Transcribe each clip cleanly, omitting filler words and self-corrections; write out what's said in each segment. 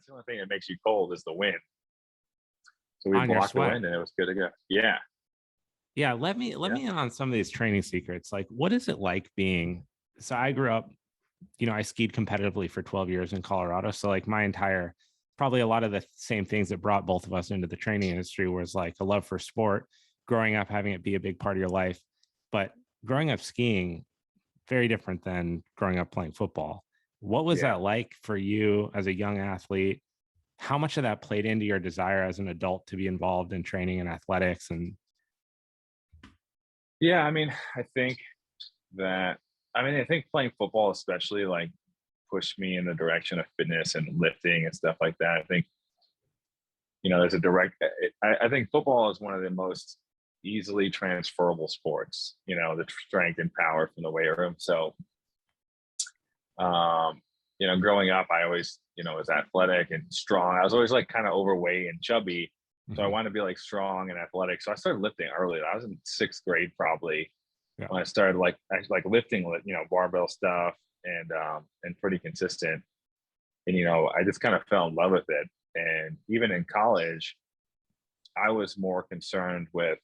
That's the only thing that makes you cold is the wind. So we On your blocked the sweat. wind and it was good to go. Yeah. Yeah, let me in on some of these training secrets. Like, what is it like being? So I grew up, I skied competitively for 12 years in Colorado. So like my entire, probably a lot of the same things that brought both of us into the training industry was like a love for sport, growing up, having it be a big part of your life. But growing up skiing, very different than growing up playing football. What was that like for you as a young athlete? How much of that played into your desire as an adult to be involved in training and athletics? And Yeah. I mean, I think playing football, especially, like, pushed me in the direction of fitness and lifting and stuff like that. I think, there's a direct, I think football is one of the most easily transferable sports, the strength and power from the weight room. So, growing up, I always, was athletic and strong. I was always like kind of overweight and chubby. So I wanted to be like strong and athletic. So I started lifting early. I was in 6th grade probably when I started actually lifting, barbell stuff and pretty consistent. And, I just kind of fell in love with it. And even in college, I was more concerned with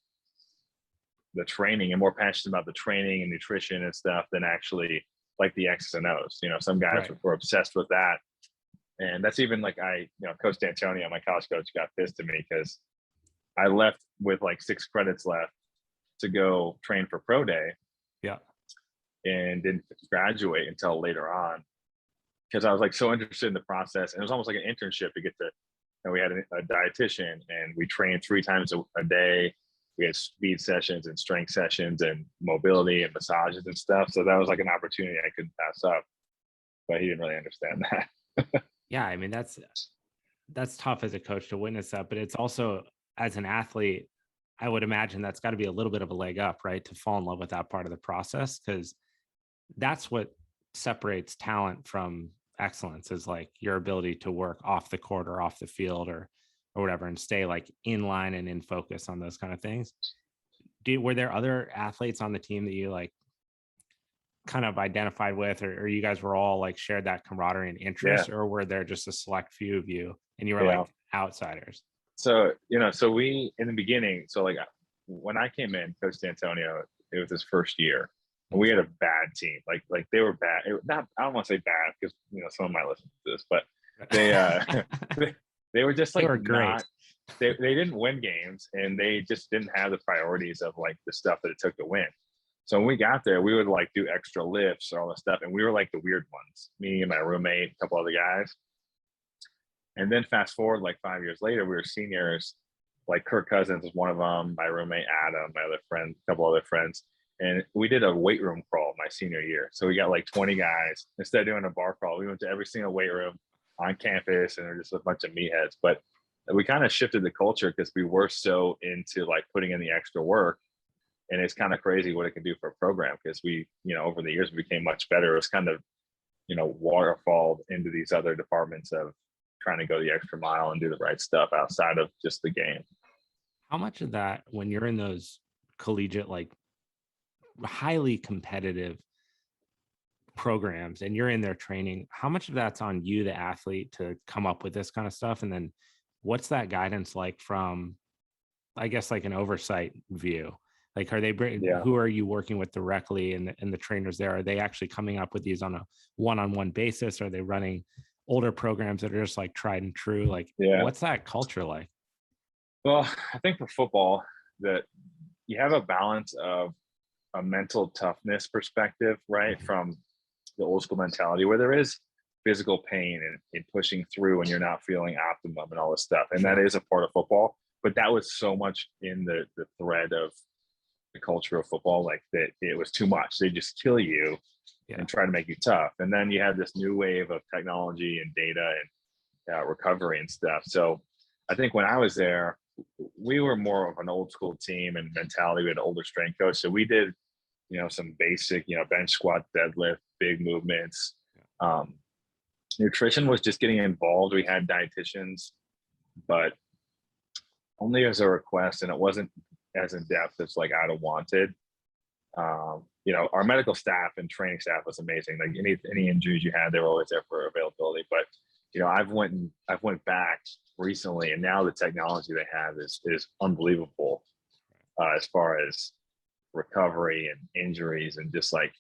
the training and more passionate about the training and nutrition and stuff than actually like the X's and O's. Some guys were obsessed with that. And that's even like Coach D'Antonio, my college coach, got pissed at me because I left with like 6 credits left to go train for pro day. Yeah. And didn't graduate until later on because I was like so interested in the process. And it was almost like an internship to get to, we had a dietitian and we trained 3 times a day. We had speed sessions and strength sessions and mobility and massages and stuff. So that was like an opportunity I couldn't pass up, but he didn't really understand that. Yeah. I mean, that's tough as a coach to witness that, but it's also, as an athlete, I would imagine that's got to be a little bit of a leg up, right? To fall in love with that part of the process, because that's what separates talent from excellence, is like your ability to work off the court or off the field or whatever, and stay like in line and in focus on those kind of things. Were there other athletes on the team that you like kind of identified with, or you guys were all like shared that camaraderie and interest, or were there just a select few of you and you were like outsiders? So, so we, in the beginning, so like when I came in, Coach D'Antonio, it was his first year. And we had a bad team. Like they were bad. I don't want to say bad because, someone might listen to this, but they were just like, they were great. They didn't win games and they just didn't have the priorities of like the stuff that it took to win. So when we got there, we would like do extra lifts or all this stuff. And we were like the weird ones, me and my roommate, a couple other guys. And then fast forward like 5 years later, we were seniors. Like Kirk Cousins was one of them, my roommate Adam, my other friend, a couple other friends. And we did a weight room crawl my senior year. So we got like 20 guys. Instead of doing a bar crawl, we went to every single weight room on campus and there were just a bunch of meatheads. But we kind of shifted the culture because we were so into like putting in the extra work. And it's kind of crazy what it can do for a program because we, over the years became much better. It was kind of, waterfalled into these other departments of trying to go the extra mile and do the right stuff outside of just the game. How much of that, when you're in those collegiate, like highly competitive programs and you're in their training, how much of that's on you, the athlete, to come up with this kind of stuff? And then what's that guidance like from, I guess, like an oversight view? Like, are they who are you working with directly, and the trainers there? Are they actually coming up with these on a one-on-one basis? Are they running older programs that are just like tried and true? Like, what's that culture like? Well, I think for football that you have a balance of a mental toughness perspective, right? From the old school mentality where there is physical pain and pushing through and you're not feeling optimum and all this stuff. And that is a part of football, but that was so much in the thread of the culture of football, like that it was too much. They just kill you and try to make you tough. And then you have this new wave of technology and data and recovery and stuff. So I think when I was there, we were more of an old school team and mentality. We had an older strength coach. So we did, some basic, bench, squat, deadlift, big movements. Nutrition was just getting involved. We had dietitians, but only as a request, and it wasn't as in depth as like I'd have wanted. Our medical staff and training staff was amazing. Like any injuries you had, they were always there for availability. But I've went back recently, and now the technology they have is unbelievable as far as recovery and injuries and just like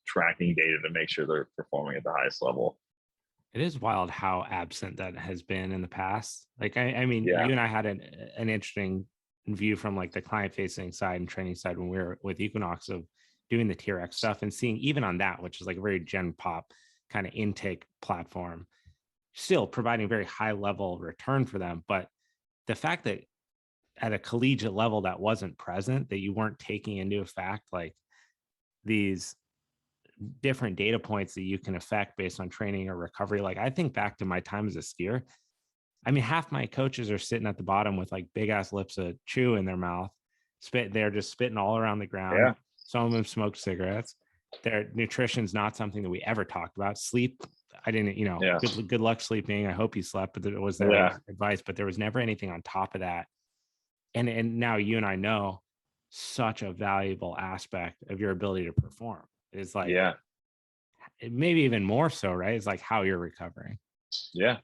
tracking data to make sure they're performing at the highest level. It is wild how absent that has been in the past. Like, I mean, Yeah. you and I had an interesting view from like the client facing side and training side when we were with Equinox of doing the TRX stuff and seeing even on that, which is like a very gen pop kind of intake platform, still providing very high level return for them. But the fact that at a collegiate level that wasn't present, that you weren't taking into effect like these different data points that you can affect based on training or recovery. Like I think back to my time as a skier. I mean, half my coaches are sitting at the bottom with like big ass lips of chew in their mouth, they're just spitting all around the ground. Yeah. Some of them smoked cigarettes. Their nutrition's not something that we ever talked about. Sleep, I didn't, good luck sleeping. I hope you slept, but it was their advice, but there was never anything on top of that. And now you and I know such a valuable aspect of your ability to perform is like, maybe even more so, right? It's like how you're recovering. Yeah.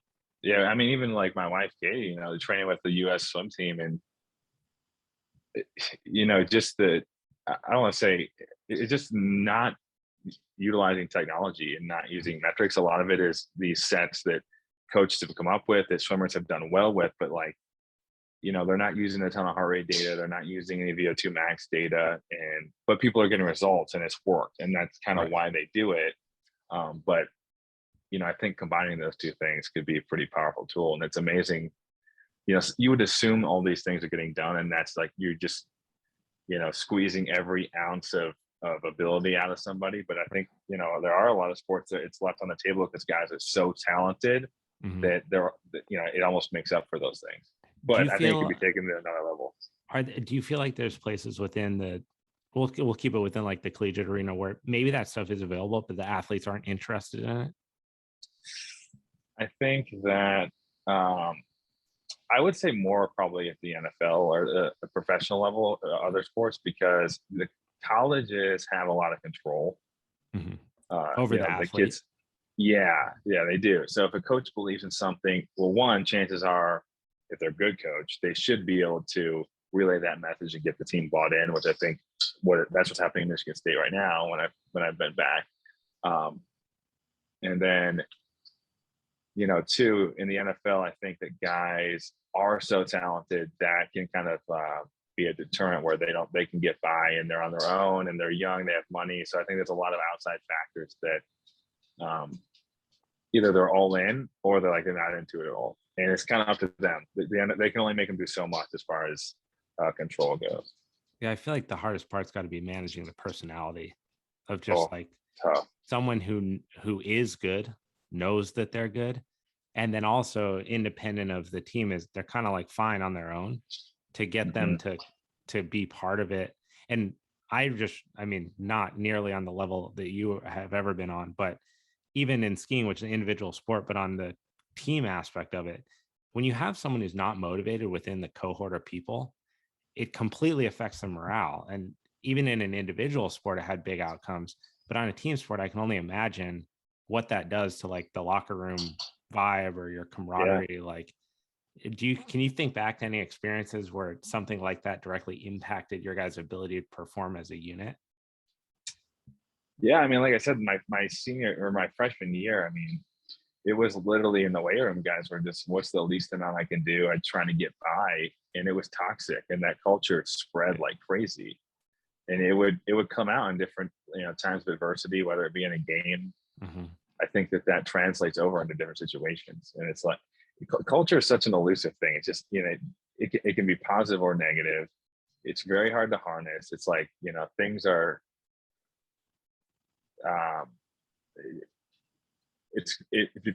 I mean, even like my wife, Katie, training with the U.S. swim team, and just I don't want to say it's just not utilizing technology and not using metrics. A lot of it is these sets that coaches have come up with, that swimmers have done well with, but like, they're not using a ton of heart rate data. They're not using any VO2 max data, but people are getting results and it's worked. And that's kind of why they do it. But, I think combining those two things could be a pretty powerful tool. And it's amazing. You would assume all these things are getting done, and that's like, you're just, squeezing every ounce of ability out of somebody. But I think, there are a lot of sports that it's left on the table because guys are so talented that it almost makes up for those things. But I think it could be taken to another level. Do you feel like there's places within we'll keep it within like the collegiate arena where maybe that stuff is available, but the athletes aren't interested in it? I think that I would say more probably at the NFL or the professional level, other sports, because the colleges have a lot of control over the athletes. Yeah, they do. So if a coach believes in something, well, one, chances are, if they're a good coach, they should be able to relay that message and get the team bought in, which I think that's what's happening in Michigan State right now when I've been back. And then, two, in the NFL, I think that guys are so talented that can kind of be a deterrent where they can get by and they're on their own and they're young, they have money. So I think there's a lot of outside factors that either they're all in or they're not into it at all. And it's kind of up to them. They can only make them do so much as far as control goes. Yeah, I feel like the hardest part's got to be managing the personality of just tough. Someone who is good, knows that they're good, and then also independent of the team they're kind of like fine on their own, to get them to be part of it. And I mean, not nearly on the level that you have ever been on, but even in skiing, which is an individual sport, but on the team aspect of it, when you have someone who's not motivated within the cohort of people, it completely affects the morale. And even in an individual sport, it had big outcomes, but on a team sport, I can only imagine what that does to like the locker room vibe or your camaraderie. Yeah. Like, can you think back to any experiences where something like that directly impacted your guys' ability to perform as a unit? Yeah, I mean, like I said, my senior or my freshman year, I mean, it was literally in the weight room, guys were just, what's the least amount I can do? I'm trying to get by, and it was toxic, and that culture spread like crazy. And it would come out in different times of adversity, whether it be in a game. I think that translates over into different situations, and it's like culture is such an elusive thing. It's just it can be positive or negative. It's very hard to harness. It's like things are.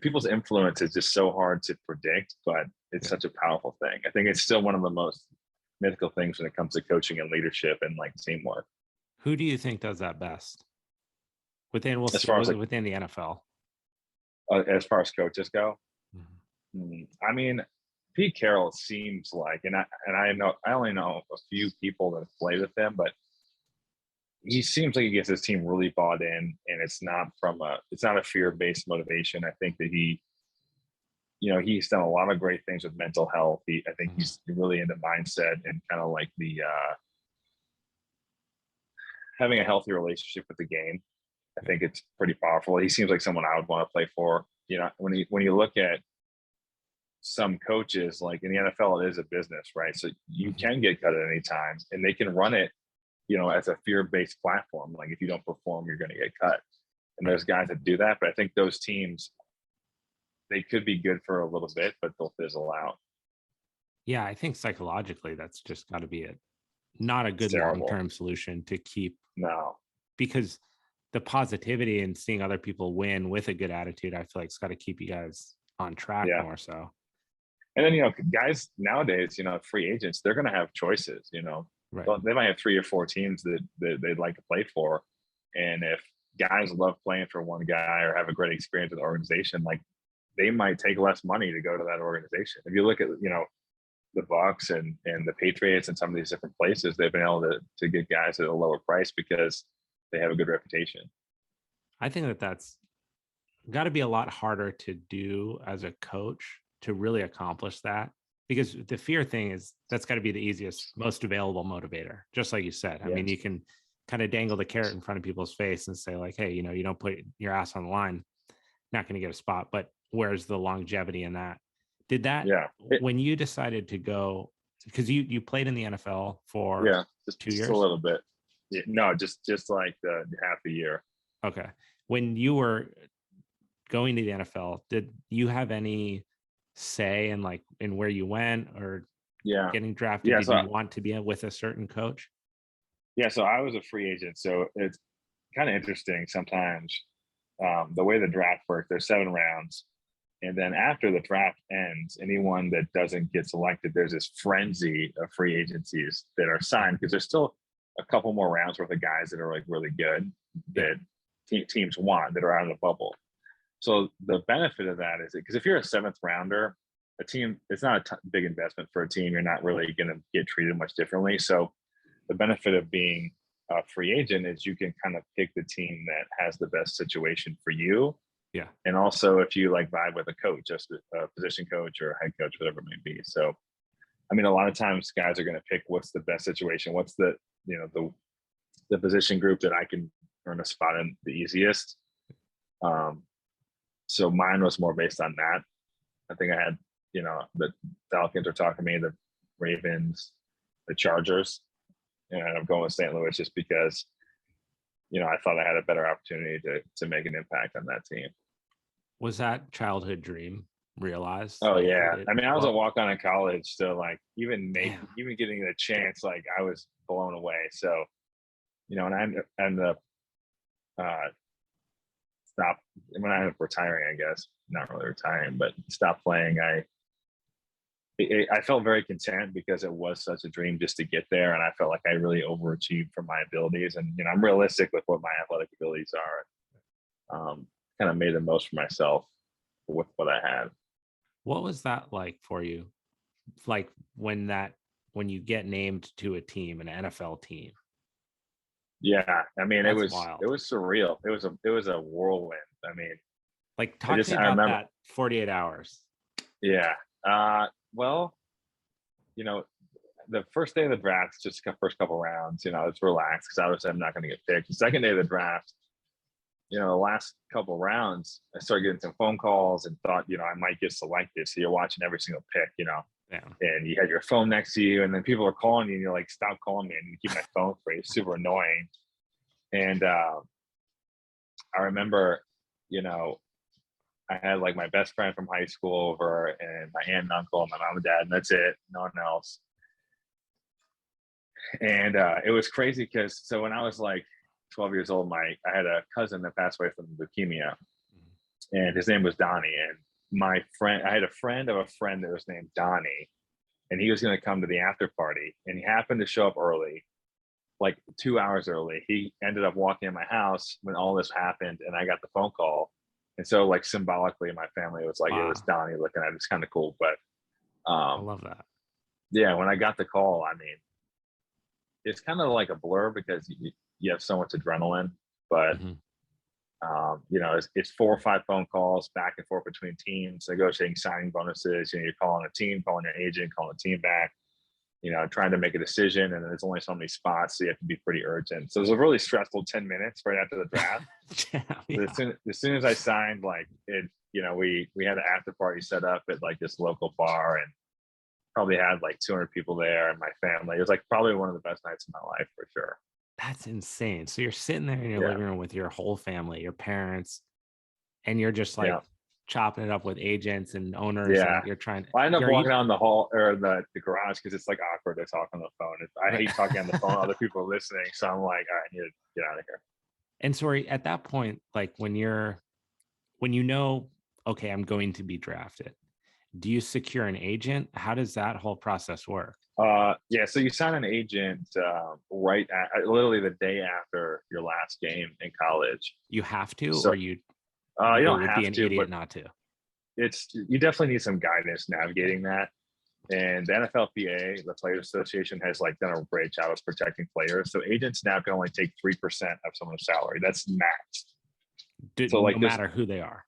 People's influence is just so hard to predict, but it's such a powerful thing. I think it's still one of the most mythical things when it comes to coaching and leadership and like teamwork. Who do you think does that best within the NFL? As far as coaches go, I mean, Pete Carroll seems like, and I only know a few people that play with him, but he seems like he gets his team really bought in, and it's not a fear-based motivation. I think that he's done a lot of great things with mental health. I think Mhm. he's really into mindset and kind of like the having a healthy relationship with the game. I think it's pretty powerful. He seems like someone I would want to play for. When you look at some coaches, like in the NFL, it is a business, right? So you Mhm. can get cut at any time, and they can run it, as a fear-based platform. Like if you don't perform, you're going to get cut. And Right. there's guys that do that, but I think those teams, they could be good for a little bit, but they'll fizzle out. Yeah, I think psychologically that's just got to be not a It's good terrible. long-term solution to keep, No, because the positivity and seeing other people win with a good attitude, I feel like it's got to keep you guys on track yeah. more so. And then guys nowadays, free agents, they're going to have choices. Right. They might have 3 or 4 teams that they'd like to play for, and if guys love playing for one guy or have a great experience with the organization, like they might take less money to go to that organization. If you look at the Bucks and the Patriots and some of these different places, they've been able to get guys at a lower price because they have a good reputation. I think that's got to be a lot harder to do as a coach to really accomplish that, because the fear thing is that's got to be the easiest, most available motivator. Just like you said, I mean, Yes. you can kind of dangle the carrot in front of people's face and say like, hey, you don't put your ass on the line, not going to get a spot. But where's the longevity in that? Did that, Yeah. when you decided to go, because you played in the NFL for Yeah. Just, 2 just a years? little bit. Yeah, no, just like the half a year. Okay. When you were going to the NFL, did you have any say in like in where you went or Yeah. getting drafted? Yeah. Did you want to be with a certain coach? So I was a free agent. So it's kind of interesting sometimes, the way the draft works. There's 7 rounds. And then after the draft ends, anyone that doesn't get selected, there's this frenzy of free agencies that are signed, because there's still a couple more rounds worth of guys that are like really good Yeah. that teams want, that are out of the bubble. So the benefit of that is because if you're a 7th rounder, a team, it's not a big investment for a team. You're not really going to get treated much differently. So the benefit of being a free agent is you can kind of pick the team that has the best situation for you. Yeah. And also if you like vibe with a coach, just a position coach or a head coach, whatever it may be. So, I mean, a lot of times guys are going to pick what's the best situation, what's the position group that I can earn a spot in the easiest. So mine was more based on that. I think I had, the Falcons are talking to me, the Ravens, the Chargers, and I'm going with St. Louis just because, I thought I had a better opportunity to make an impact on that team. Was that childhood dream realized? Oh Like, yeah. I mean, I was a well, walk on in college, so like even damn. getting the chance, like I was blown away. So, and I ended up stop when I ended up retiring, I guess. Not really retiring, but stop playing. I felt very content because it was such a dream just to get there, and I felt like I really overachieved for my abilities, and I'm realistic with what my athletic abilities are. Kind of made the most for myself with what I had. What was that like for you? Like when you get named to a team, an NFL team? Yeah, I mean, it That's was wild. it was surreal. It was a whirlwind. I mean, Like, talk to me I about remember. that 48 hours. Yeah. Well, you know, the first day of the draft, just the first couple rounds, it's relaxed because obviously I'm not going to get picked. The second day of the draft, the last couple rounds, I started getting some phone calls and thought, I might get selected. So you're watching every single pick, Yeah. and you had your phone next to you, and then people are calling you, and you're like, stop calling me, and you keep my phone free. It's super annoying. And I remember, I had like my best friend from high school over, and my aunt and uncle, and my mom and dad, and that's it, no one else. And it was crazy because when I was like 12 years old, I had a cousin that passed away from leukemia, and his name was Donnie. And I had a friend of a friend that was named Donnie, and he was going to come to the after party, and he happened to show up early, like 2 hours early. He ended up walking in my house when all this happened, and I got the phone call. And so, like, symbolically, my family was like, it was Wow. Donnie looking at it. It's kind of cool. But I love that. yeah, when I got the call, I mean, it's kind of like a blur because you have so much adrenaline, but Mhm. It's 4 or 5 phone calls back and forth between teams, negotiating signing bonuses. You're calling a team, calling your agent, calling a team back, trying to make a decision, and there's only so many spots, so you have to be pretty urgent. So it was a really stressful 10 minutes right after the draft. Yeah. As soon as I signed, we had an after party set up at like this local bar, and probably had like 200 people there and my family. It was like probably one of the best nights of my life for sure. That's insane. So you're sitting there in your living room with your whole family, your parents, and you're just like chopping it up with agents and owners. Yeah. And you're trying to. I end up walking down the hall or the garage because it's like awkward to talk on the phone. I hate talking on the phone. Other people are listening. So I'm like, all right, I need to get out of here. And so at that point, like when okay, I'm going to be drafted, do you secure an agent? How does that whole process work? So you sign an agent literally the day after your last game in college. You have to, or you don't have be an to, idiot but not to. You definitely need some guidance navigating that. And the NFLPA, the Players Association, has like done a great job of protecting players. So agents now can only take 3% of someone's salary. That's max. No matter who they are.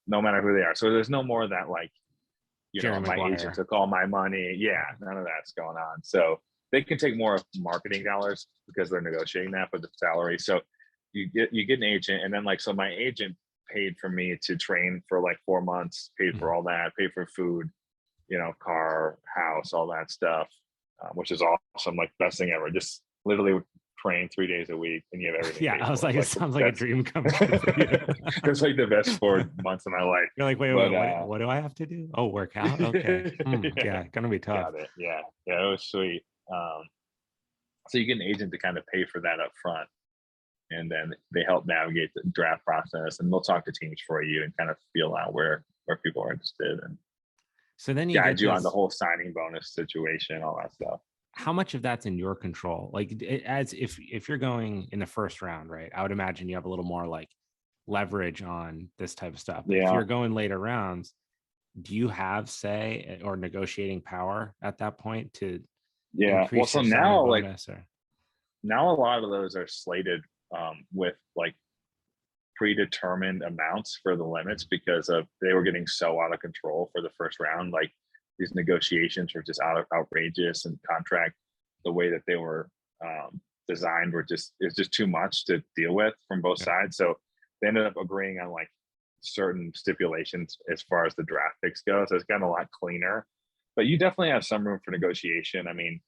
No matter who they are. So there's no more that like, my McGuire. agent took all my money. Yeah, none of that's going on. So they can take more of marketing dollars because they're negotiating that for the salary. So you get an agent, and then so my agent paid for me to train for like 4 months, paid for all that, paid for food, car, house, all that stuff, which is awesome. Like best thing ever. Just literally train 3 days a week and you have everything. Yeah, I was like, it sounds like a dream come true for you. It's like the best 4 months of my life. You're like, wait, what do I have to do? Oh, work out? Okay. Yeah, gonna be tough. Got it. Yeah, it was sweet. So you get an agent to kind of pay for that up front, and then they help navigate the draft process, and they'll talk to teams for you and kind of feel out where people are interested, and so then you guide you on the whole signing bonus situation, all that stuff. How much of that's in your control? Like as if you're going in the first round, right? I would imagine you have a little more like leverage on this type of stuff. But if you're going later rounds, do you have say or negotiating power at that point to increase well, so now now a lot of those are slated with like predetermined amounts for the limits because they were getting so out of control for the first round. Like these negotiations were just outrageous, and contract, the way that they were designed, it's just too much to deal with from both sides. So they ended up agreeing on like certain stipulations as far as the draft picks go. So it's gotten a lot cleaner, but you definitely have some room for negotiation. I mean,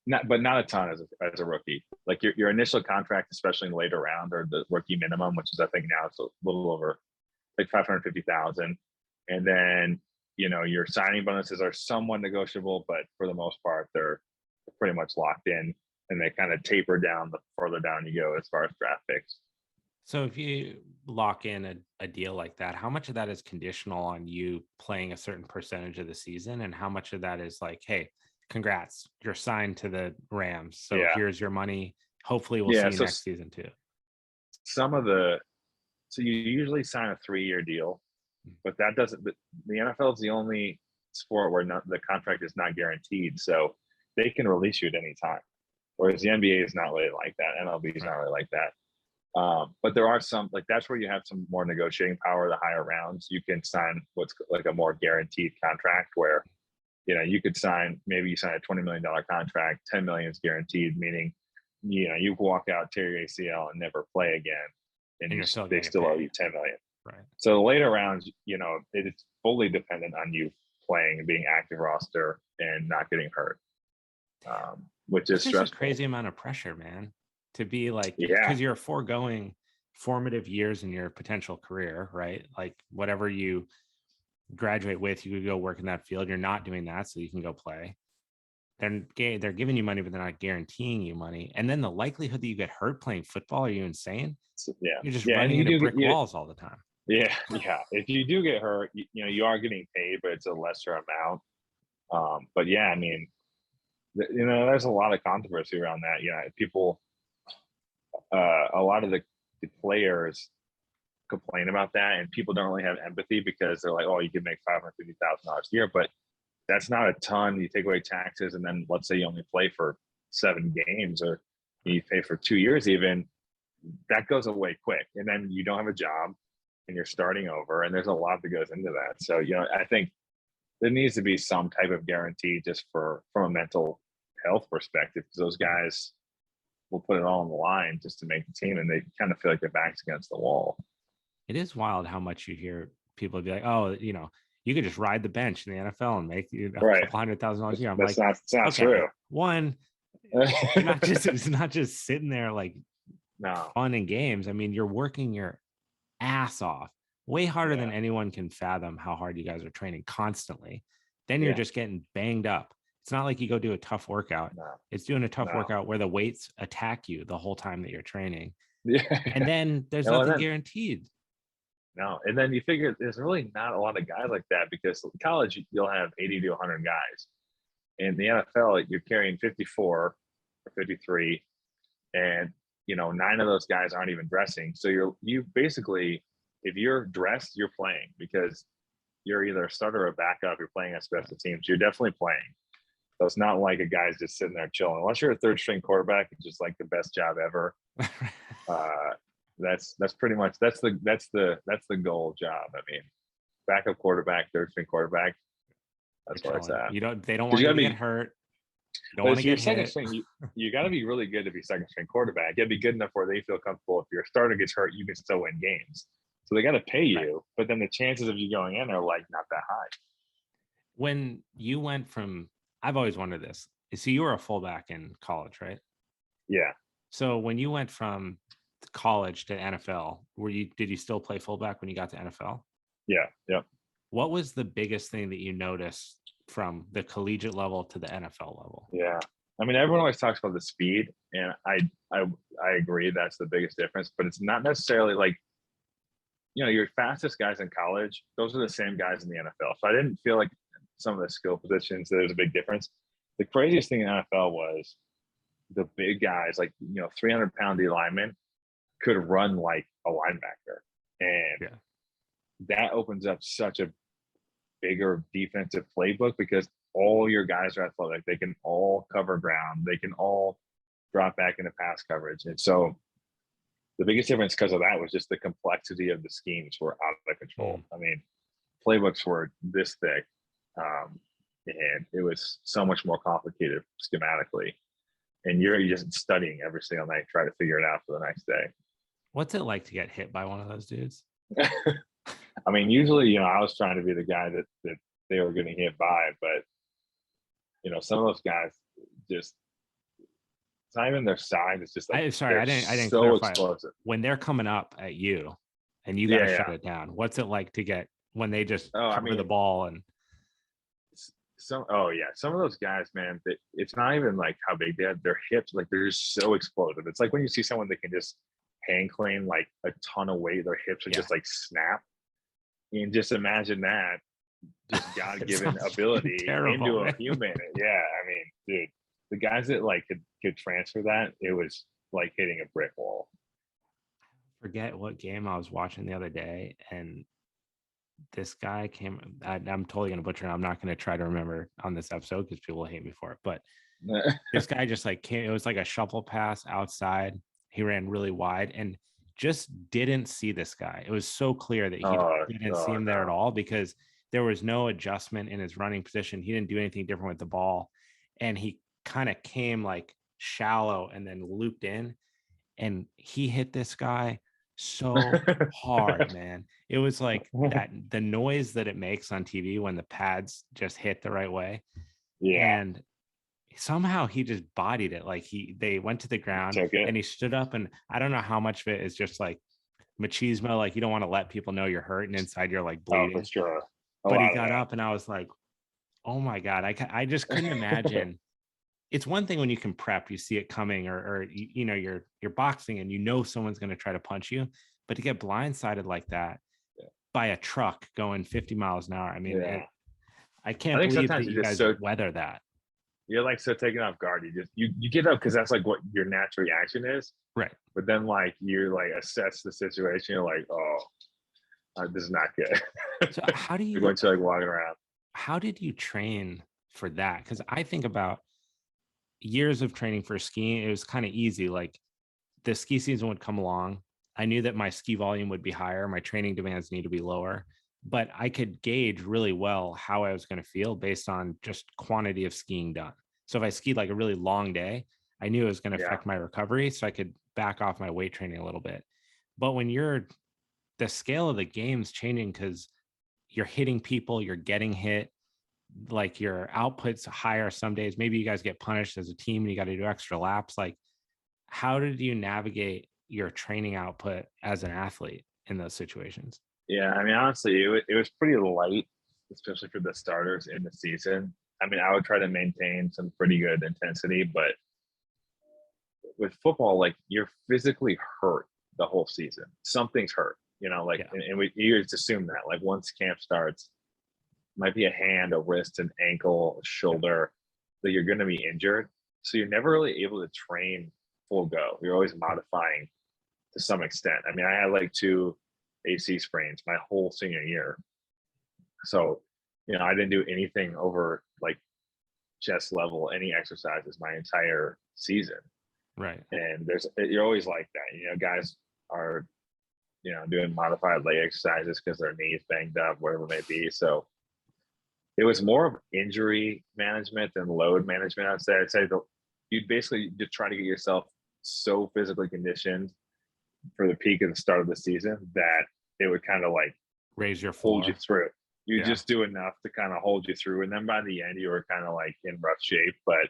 not a ton as a rookie. Like your initial contract, especially in the later round, or the rookie minimum, which is I think now it's a little over like 550,000, and then your signing bonuses are somewhat negotiable, but for the most part they're pretty much locked in, and they kind of taper down the further down you go as far as draft picks. So if you lock in a deal like that, how much of that is conditional on you playing a certain percentage of the season, and how much of that is like, hey, congrats, you're signed to the Rams, so here's your money, hopefully we'll see you next season too? So you usually sign a 3-year deal, but that doesn't. The NFL is the only sport where the contract is not guaranteed, so they can release you at any time. Whereas the NBA is not really like that. MLB is not really like that. But there are some, like that's where you have some more negotiating power. The higher rounds, you can sign what's like a more guaranteed contract where, you could maybe you sign a $20 million contract, 10 million is guaranteed, meaning, you walk out, tear your ACL, and never play again. And they still owe you 10 million. Right. So the later rounds, it's fully dependent on you playing and being active roster and not getting hurt, which is stressful. A crazy amount of pressure, man, to be like, because you're foregoing formative years in your potential career, right? Like whatever you graduate with, you could go work in that field. You're not doing that, so you can go play. They're giving you money, but they're not guaranteeing you money. And then the likelihood that you get hurt playing football, are you insane? You're just running into brick walls all the time. Yeah. If you do get hurt, you are getting paid, but it's a lesser amount. But yeah, I mean, there's a lot of controversy around that. People, a lot of the players complain about that, and people don't really have empathy because they're like, oh, you can make $550,000 a year, but that's not a ton. You take away taxes, and then let's say you only play for 7 games, or you pay for 2 years even, that goes away quick. And then you don't have a job and you're starting over, and there's a lot that goes into that. So, I think there needs to be some type of guarantee just from a mental health perspective, because those guys will put it all on the line just to make the team, and they kind of feel like their back's against the wall. It is wild how much you hear people be like, oh, you could just ride the bench in the NFL and make a couple $100,000 a year. I'm That's like, it's not okay, true. One, it's not just sitting there like fun and games. I mean, you're working your ass off, way harder than anyone can fathom how hard you guys are training constantly. Then you're just getting banged up. It's not like you go do a tough workout. It's doing a tough workout where the weights attack you the whole time that you're training. And then there's nothing guaranteed. No. And then you figure there's really not a lot of guys like that, because in college, you'll have 80 to 100 guys. In the NFL, you're carrying 54 or 53, and 9 of those guys aren't even dressing. So you basically, if you're dressed, you're playing, because you're either a starter or a backup. You're playing on special teams. You're definitely playing. So it's not like a guy's just sitting there chilling. Unless you're a third string quarterback, it's just like the best job ever. That's pretty much that's the goal job. I mean, backup quarterback, third string quarterback. That's where it's at. They don't want you to get hurt. You don't want to get second string. You got to be really good to be second string quarterback. You got to be good enough where they feel comfortable. If your starter gets hurt, you can still win games. So they got to pay you, but then the chances of you going in are like not that high. When you went from, I've always wondered this. So you were a fullback in college, right? Yeah. So when you went from college to NFL, did you still play fullback when you got to NFL? Yeah. Yep. What was the biggest thing that you noticed from the collegiate level to the NFL level? Yeah. I mean, everyone always talks about the speed, and I agree that's the biggest difference, but it's not necessarily like, your fastest guys in college, those are the same guys in the NFL. So I didn't feel like some of the skill positions, there's a big difference. The craziest thing in NFL was the big guys, like, 300-pound D linemen could run like a linebacker. And that opens up such a bigger defensive playbook, because all your guys are athletic. They can all cover ground. They can all drop back into pass coverage. And so the biggest difference because of that was just the complexity of the schemes were out of control. I mean, playbooks were this thick, and it was so much more complicated schematically. And you're just studying every single night, try to figure it out for the next day. What's it like to get hit by one of those dudes? I mean, usually, I was trying to be the guy that they were getting hit by, but some of those guys just, it's not even their size. It's just like, I didn't so clarify. Explosive. When they're coming up at you and you got to shut it down, what's it like to get when they just cover the ball? And some of those guys, man, it's not even like how big they have their hips, like they're just so explosive. It's like when you see someone that can just hang clean like a ton of weight, their hips are just like snap. And just imagine that, just God-given ability into a human. Yeah, I mean, dude, the guys that like could transfer that, it was like hitting a brick wall. Forget what game I was watching the other day, and this guy came. I'm totally gonna butcher it. I'm not gonna try to remember on this episode because people will hate me for it. But this guy just like came. It was like a shuffle pass outside. He ran really wide and just didn't see this guy. It was so clear that he didn't see him there at all, because there was no adjustment in his running position. He didn't do anything different with the ball, and he kind of came like shallow and then looped in, and he hit this guy so hard, man. It was like that, the noise that it makes on TV when the pads just hit the right way. Yeah. And somehow he just bodied it. Like they went to the ground and he stood up, and I don't know how much of it is just like machismo, like you don't want to let people know you're hurt and inside you're like bleeding. Oh, for sure. But he got up and I was like, oh my God, I just couldn't imagine. It's one thing when you can prep, you see it coming, or you're boxing and someone's going to try to punch you, but to get blindsided like that by a truck going 50 miles an hour, I mean, I can't believe that you guys weather that. You're like so taken off guard. You get up because that's like what your natural reaction is, right? But then like you like assess the situation. You're like, this is not good. So how do you? You're going to like walking around. How did you train for that? Because I think about, years of training for skiing, it was kind of easy. Like the ski season would come along. I knew that my ski volume would be higher. My training demands need to be lower, but I could gauge really well how I was going to feel based on just quantity of skiing done. So if I skied like a really long day, I knew it was going to Yeah. affect my recovery. So I could back off my weight training a little bit. But when the scale of the game's changing because you're hitting people, you're getting hit, like your output's higher some days. Maybe you guys get punished as a team and you got to do extra laps. Like, how did you navigate your training output as an athlete in those situations? Yeah, I mean, honestly, it was pretty light, especially for the starters in the season. I mean, I would try to maintain some pretty good intensity, but with football, like you're physically hurt the whole season. Something's hurt, like, Yeah. and you just assume that, like, once camp starts, might be a hand, a wrist, an ankle, a shoulder, that you're going to be injured. So you're never really able to train full go. You're always modifying to some extent. I mean, I had like 2 AC sprains my whole senior year. So, I didn't do anything over like chest level, any exercises my entire season. Right. And you're always like that. Guys are, doing modified leg exercises because their knees banged up, whatever it may be. So it was more of injury management than load management. I'd say you'd basically just try to get yourself so physically conditioned for the peak of the start of the season that it would kind of like Raise your floor. hold you through. You Yeah. just do enough to kind of hold you through, and then by the end you were kind of like in rough shape. But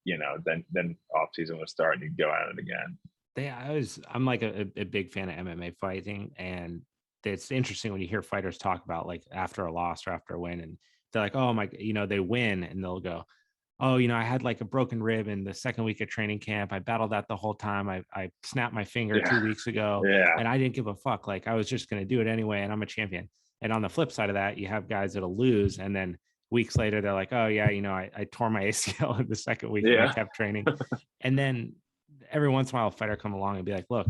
then off season would start and you'd go at it again. I'm like a big fan of MMA fighting, and it's interesting when you hear fighters talk about like after a loss or after a win, and they're like, oh my, they win, and they'll go, oh, I had like a broken rib in the second week of training camp. I battled that the whole time. I snapped my finger 2 weeks ago, and I didn't give a fuck. Like I was just going to do it anyway, and I'm a champion. And on the flip side of that, you have guys that'll lose, and then weeks later they're like, oh yeah, I tore my ACL in the second week and I kept training. And then every once in a while a fighter come along and be like, look,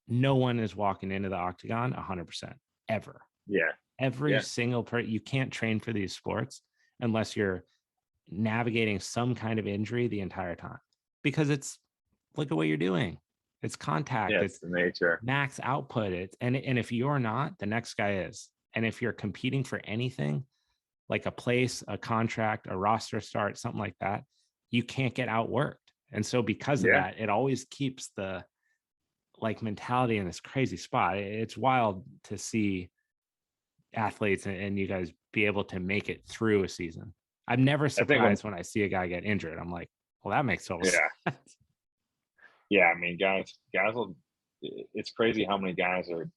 no one is walking into the octagon 100% ever. Yeah. Every single person, you can't train for these sports unless you're navigating some kind of injury the entire time, because it's, look at what you're doing. It's contact. It's the nature. Max output. And if you're not, the next guy is. And if you're competing for anything, like a place, a contract, a roster start, something like that, you can't get outworked. And so because of that, it always keeps the like mentality in this crazy spot. It's wild to see athletes and you guys be able to make it through a season. I'm never surprised when I see a guy get injured. I'm like, well, that makes total sense. Yeah, I mean, guys will. It's crazy how many guys are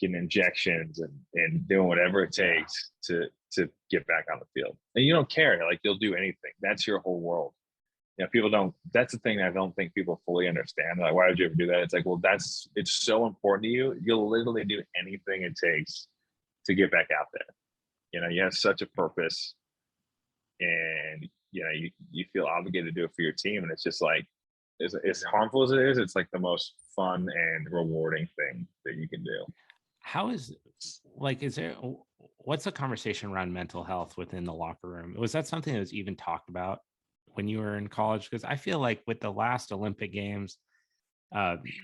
getting injections and doing whatever it takes to get back on the field, and you don't care. Like you'll do anything. That's your whole world. People don't. That's the thing that I don't think people fully understand. Like, why would you ever do that? It's like, well, it's so important to you. You'll literally do anything it takes to get back out there. You have such a purpose, and you feel obligated to do it for your team, and it's just like, as harmful as it is, it's like the most fun and rewarding thing that you can do. What's the conversation around mental health within the locker room? Was that something that was even talked about when you were in college? Because I feel like with the last Olympic Games,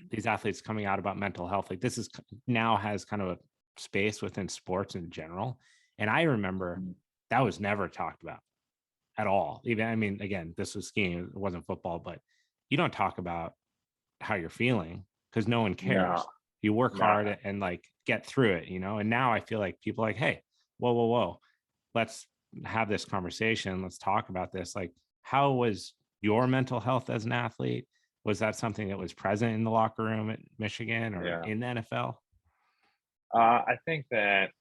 these athletes coming out about mental health, like this is now has kind of a space within sports in general. And I remember that was never talked about at all. Even, I mean, again, this was skiing, it wasn't football, but you don't talk about how you're feeling because no one cares. No. You work hard and like get through it, and now I feel like people are like, hey, whoa, let's have this conversation. Let's talk about this. Like, how was your mental health as an athlete? Was that something that was present in the locker room at Michigan or in the NFL? I think that,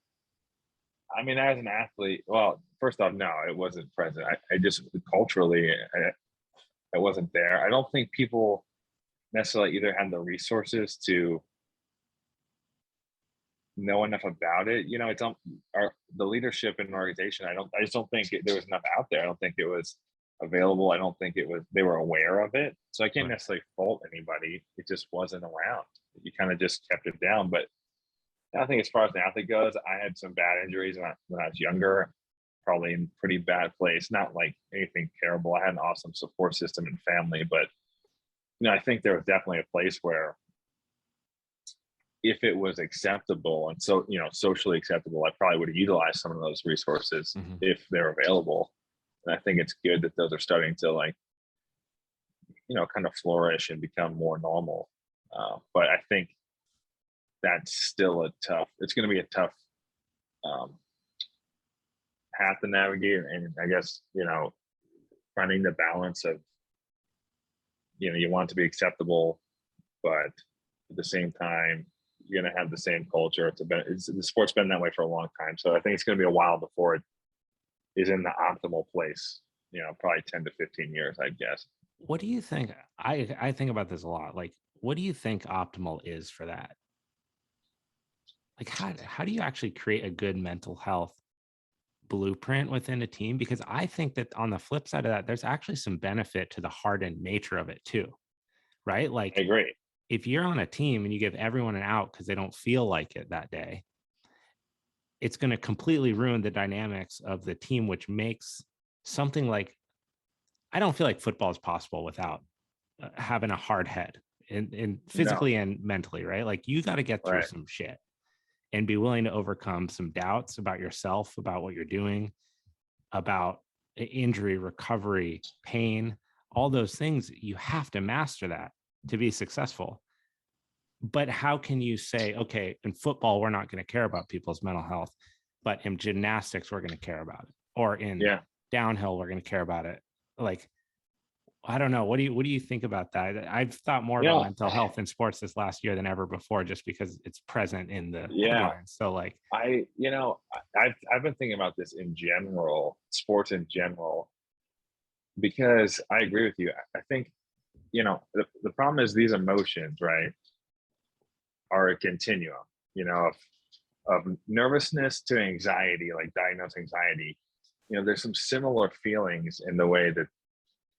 I mean, as an athlete, well, first off, no, it wasn't present. I just culturally, I wasn't there. I don't think people necessarily either had the resources to know enough about it. It's the leadership in an organization. I just don't think there was enough out there. I don't think it was available. I don't think they were aware of it. So I can't necessarily fault anybody. It just wasn't around. You kind of just kept it down. But I think as far as the athlete goes, I had some bad injuries when I was younger. probably in pretty bad place. Not like anything terrible. I had an awesome support system and family, but I think there was definitely a place where if it was acceptable and so socially acceptable, I probably would have utilized some of those resources if they're available. And I think it's good that those are starting to like kind of flourish and become more normal. But I think that's still it's going to be a tough path to navigate. And I guess finding the balance of you want it to be acceptable, but at the same time you're going to have the same culture. The sport's been that way for a long time, so I think it's going to be a while before it is in the optimal place. Probably 10 to 15 years, I guess. What do you think? I think about this a lot. Like, what do you think optimal is for that? Like, how do you actually create a good mental health blueprint within a team? Because I think that on the flip side of that, there's actually some benefit to the hardened nature of it too, right? Like, I agree. If you're on a team and you give everyone an out because they don't feel like it that day, it's going to completely ruin the dynamics of the team, which makes something like, I don't feel like football is possible without having a hard head and physically and mentally, right? Like, you got to get through some shit and be willing to overcome some doubts about yourself, about what you're doing, about injury, recovery, pain, all those things. You have to master that to be successful. But how can you say, okay, in football, we're not going to care about people's mental health, but in gymnastics, we're going to care about it, or in downhill, we're going to care about it? Like, I don't know. What do you think about that? I've thought more about mental health in sports this last year than ever before, just because it's present in the headlines. So like, I've been thinking about this in general, sports in general, because I agree with you. I think, the problem is these emotions, right, are a continuum, of nervousness to anxiety, like diagnosed anxiety. There's some similar feelings in the way that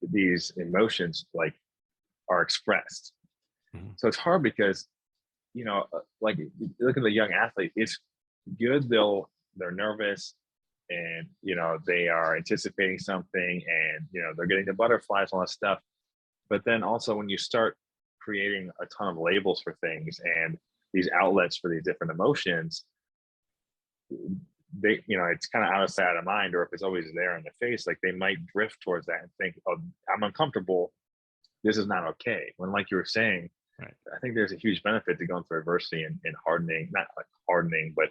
these emotions like are expressed. So it's hard because, like look at the young athlete, it's good. They're nervous and, they are anticipating something and, they're getting the butterflies, all that stuff. But then also when you start creating a ton of labels for things and these outlets for these different emotions, it's kind of out of sight, out of mind, or if it's always there in the face, like they might drift towards that and think, oh, I'm uncomfortable, this is not okay. When, like you were saying, right, I think there's a huge benefit to going through adversity and hardening, not like hardening, but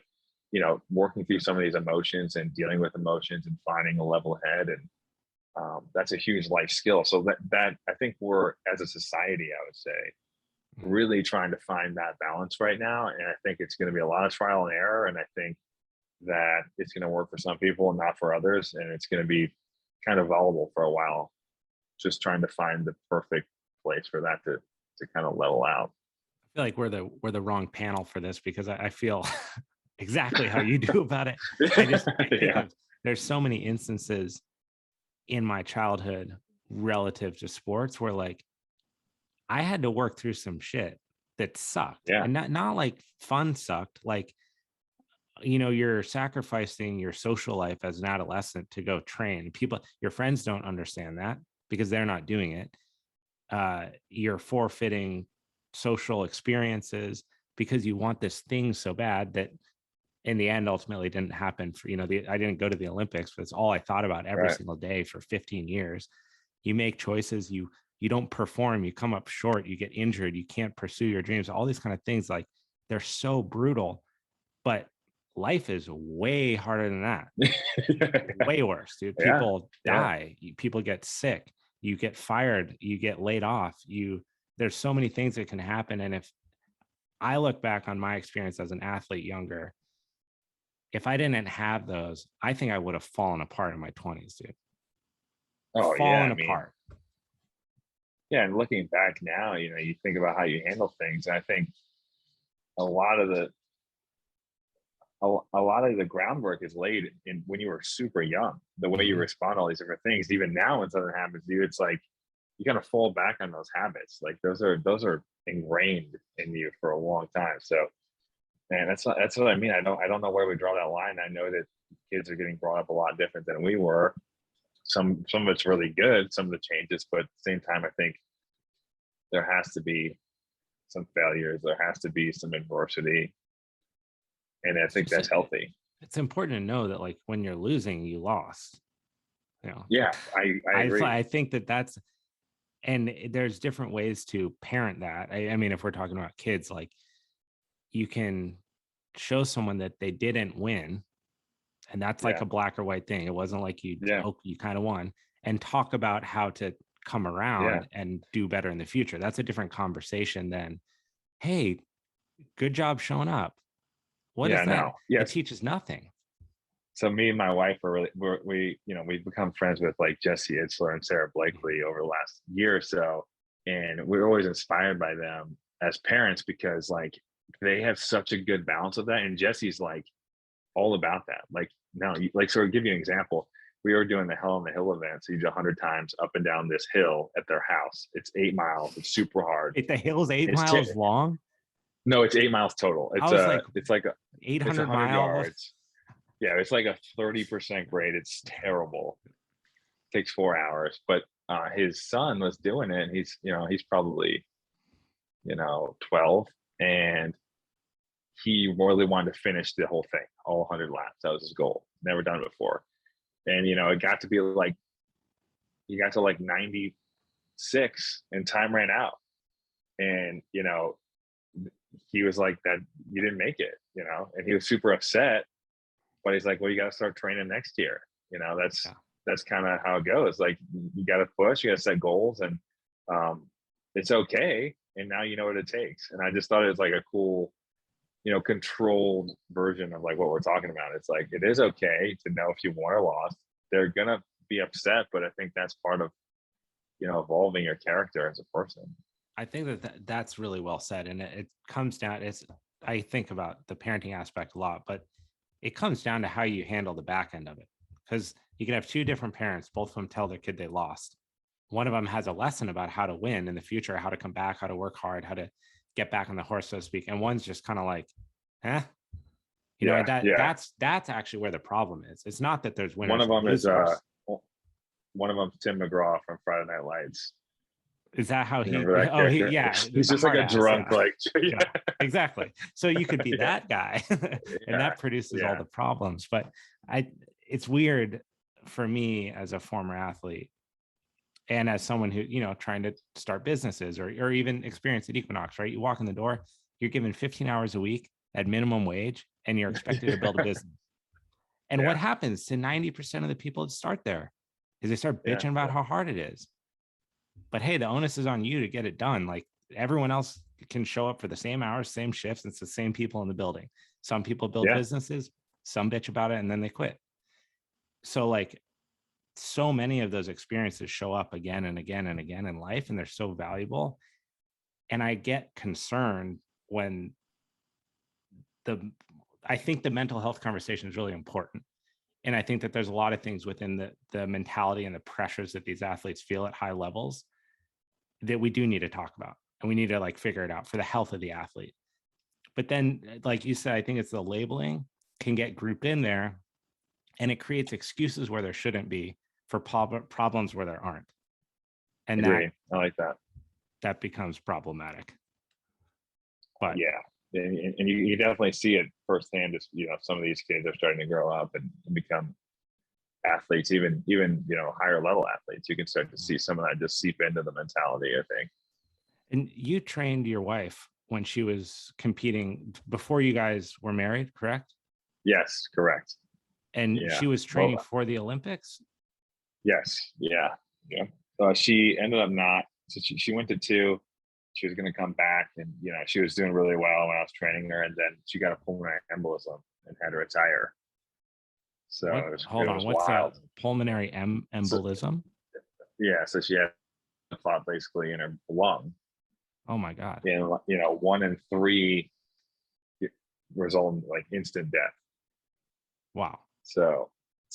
working through some of these emotions and dealing with emotions and finding a level head. And that's a huge life skill. So that I think we're, as a society, I would say, really trying to find that balance right now. And I think it's going to be a lot of trial and error. And I think that it's going to work for some people and not for others. And it's going to be kind of volatile for a while, just trying to find the perfect place for that to kind of level out. I feel like we're the wrong panel for this, because I feel exactly how you do about it. I think there's so many instances in my childhood relative to sports where like I had to work through some shit that sucked, and not like fun sucked. Like, you're sacrificing your social life as an adolescent to go train. Your friends don't understand that because they're not doing it. You're forfeiting social experiences because you want this thing so bad that in the end ultimately didn't happen. For I didn't go to the Olympics, but it's all I thought about every single day for 15 years. You make choices, you don't perform, you come up short, you get injured, you can't pursue your dreams, all these kind of things. Like, they're so brutal, but life is way harder than that. Way worse, dude. People die, people get sick, you get fired, you get laid off, there's so many things that can happen. And if I look back on my experience as an athlete younger, if I didn't have those, I think I would have fallen apart in my 20s, dude. Fallen apart. Yeah, and looking back now, you think about how you handle things, and I think a lot of the groundwork is laid in when you were super young. The way you respond to all these different things, even now when something happens to you, it's like you kind of fall back on those habits. Like those are ingrained in you for a long time. So, man, that's what I mean. I don't know where we draw that line. I know that kids are getting brought up a lot different than we were. Some of it's really good, some of the changes, but at the same time, I think there has to be some failures. There has to be some adversity. And I think that's healthy. It's important to know that like when you're losing, you lost. You know, yeah, I agree. I think that's, and there's different ways to parent that. I mean, if we're talking about kids, like you can show someone that they didn't win, and that's like a black or white thing. It wasn't like you kind of won, and talk about how to come around and do better in the future. That's a different conversation than, hey, good job showing up. What is that? No. Yes. It teaches nothing. So me and my wife we've become friends with like Jesse Itzler and Sarah Blakely over the last year or so. And we're always inspired by them as parents because like they have such a good balance of that. And Jesse's like all about that. Like, no, like, so I'll give you an example. We were doing the Hell on the Hill event. So you do 100 times up and down this hill at their house. It's 8 miles. It's super hard. The hill's 8 miles long? No, it's 8 miles total. It's like 800 miles. Yards. Yeah, it's like a 30% grade. It's terrible. It takes 4 hours. But his son was doing it, and he's probably 12, and he really wanted to finish the whole thing, all 100 laps. That was his goal. Never done it before. And it got to be like, he got to like 96 and time ran out. And he was like, that you didn't make it, and he was super upset. But he's like, well, you got to start training next year. That's kind of how it goes. Like, you got to push, you got to set goals, and it's okay. And now you know what it takes. And I just thought it was like a cool, controlled version of like what we're talking about. It's like, it is okay to know if you won or lost. They're going to be upset, but I think that's part of, evolving your character as a person. I think that's really well said. And it comes down, I think about the parenting aspect a lot, but it comes down to how you handle the back end of it. Because you can have two different parents, both of them tell their kid they lost. One of them has a lesson about how to win in the future, how to come back, how to work hard, how to get back on the horse, so to speak. And one's just kind of like, that's actually where the problem is. It's not that there's winners. One of them's Tim McGraw from Friday Night Lights. Is that how he? He's just like a drunk, exactly. So you could be that guy, and that produces all the problems. But it's weird for me as a former athlete, and as someone who trying to start businesses or even experience at Equinox. Right, you walk in the door, you're given 15 hours a week at minimum wage, and you're expected to build a business. And what happens to 90% of the people that start there is they start bitching about how hard it is. But hey, the onus is on you to get it done. Like, everyone else can show up for the same hours, same shifts. It's the same people in the building. Some people build businesses, some bitch about it, and then they quit. So like, so many of those experiences show up again and again and again in life, and they're so valuable. And I get concerned when I think the mental health conversation is really important. And I think that there's a lot of things within the mentality and the pressures that these athletes feel at high levels that we do need to talk about, and we need to like figure it out for the health of the athlete. But then, like you said, I think it's the labeling can get grouped in there, and it creates excuses where there shouldn't be for problems where there aren't. And I like that. That becomes problematic. But and you definitely see it firsthand. As some of these kids are starting to grow up and become athletes, even higher level athletes. You can start to see some of that just seep into the mentality, I think. And you trained your wife when she was competing before you guys were married, correct? Yes, correct. And she was training for the Olympics? Yes. Yeah. She ended up not. So she went to 2. She was going to come back, and she was doing really well when I was training her, and then she got a pulmonary embolism and had to retire. So what's that? Pulmonary embolism? So she had a clot basically in her lung. Oh my God. And 1 in 3 result in like instant death. Wow. So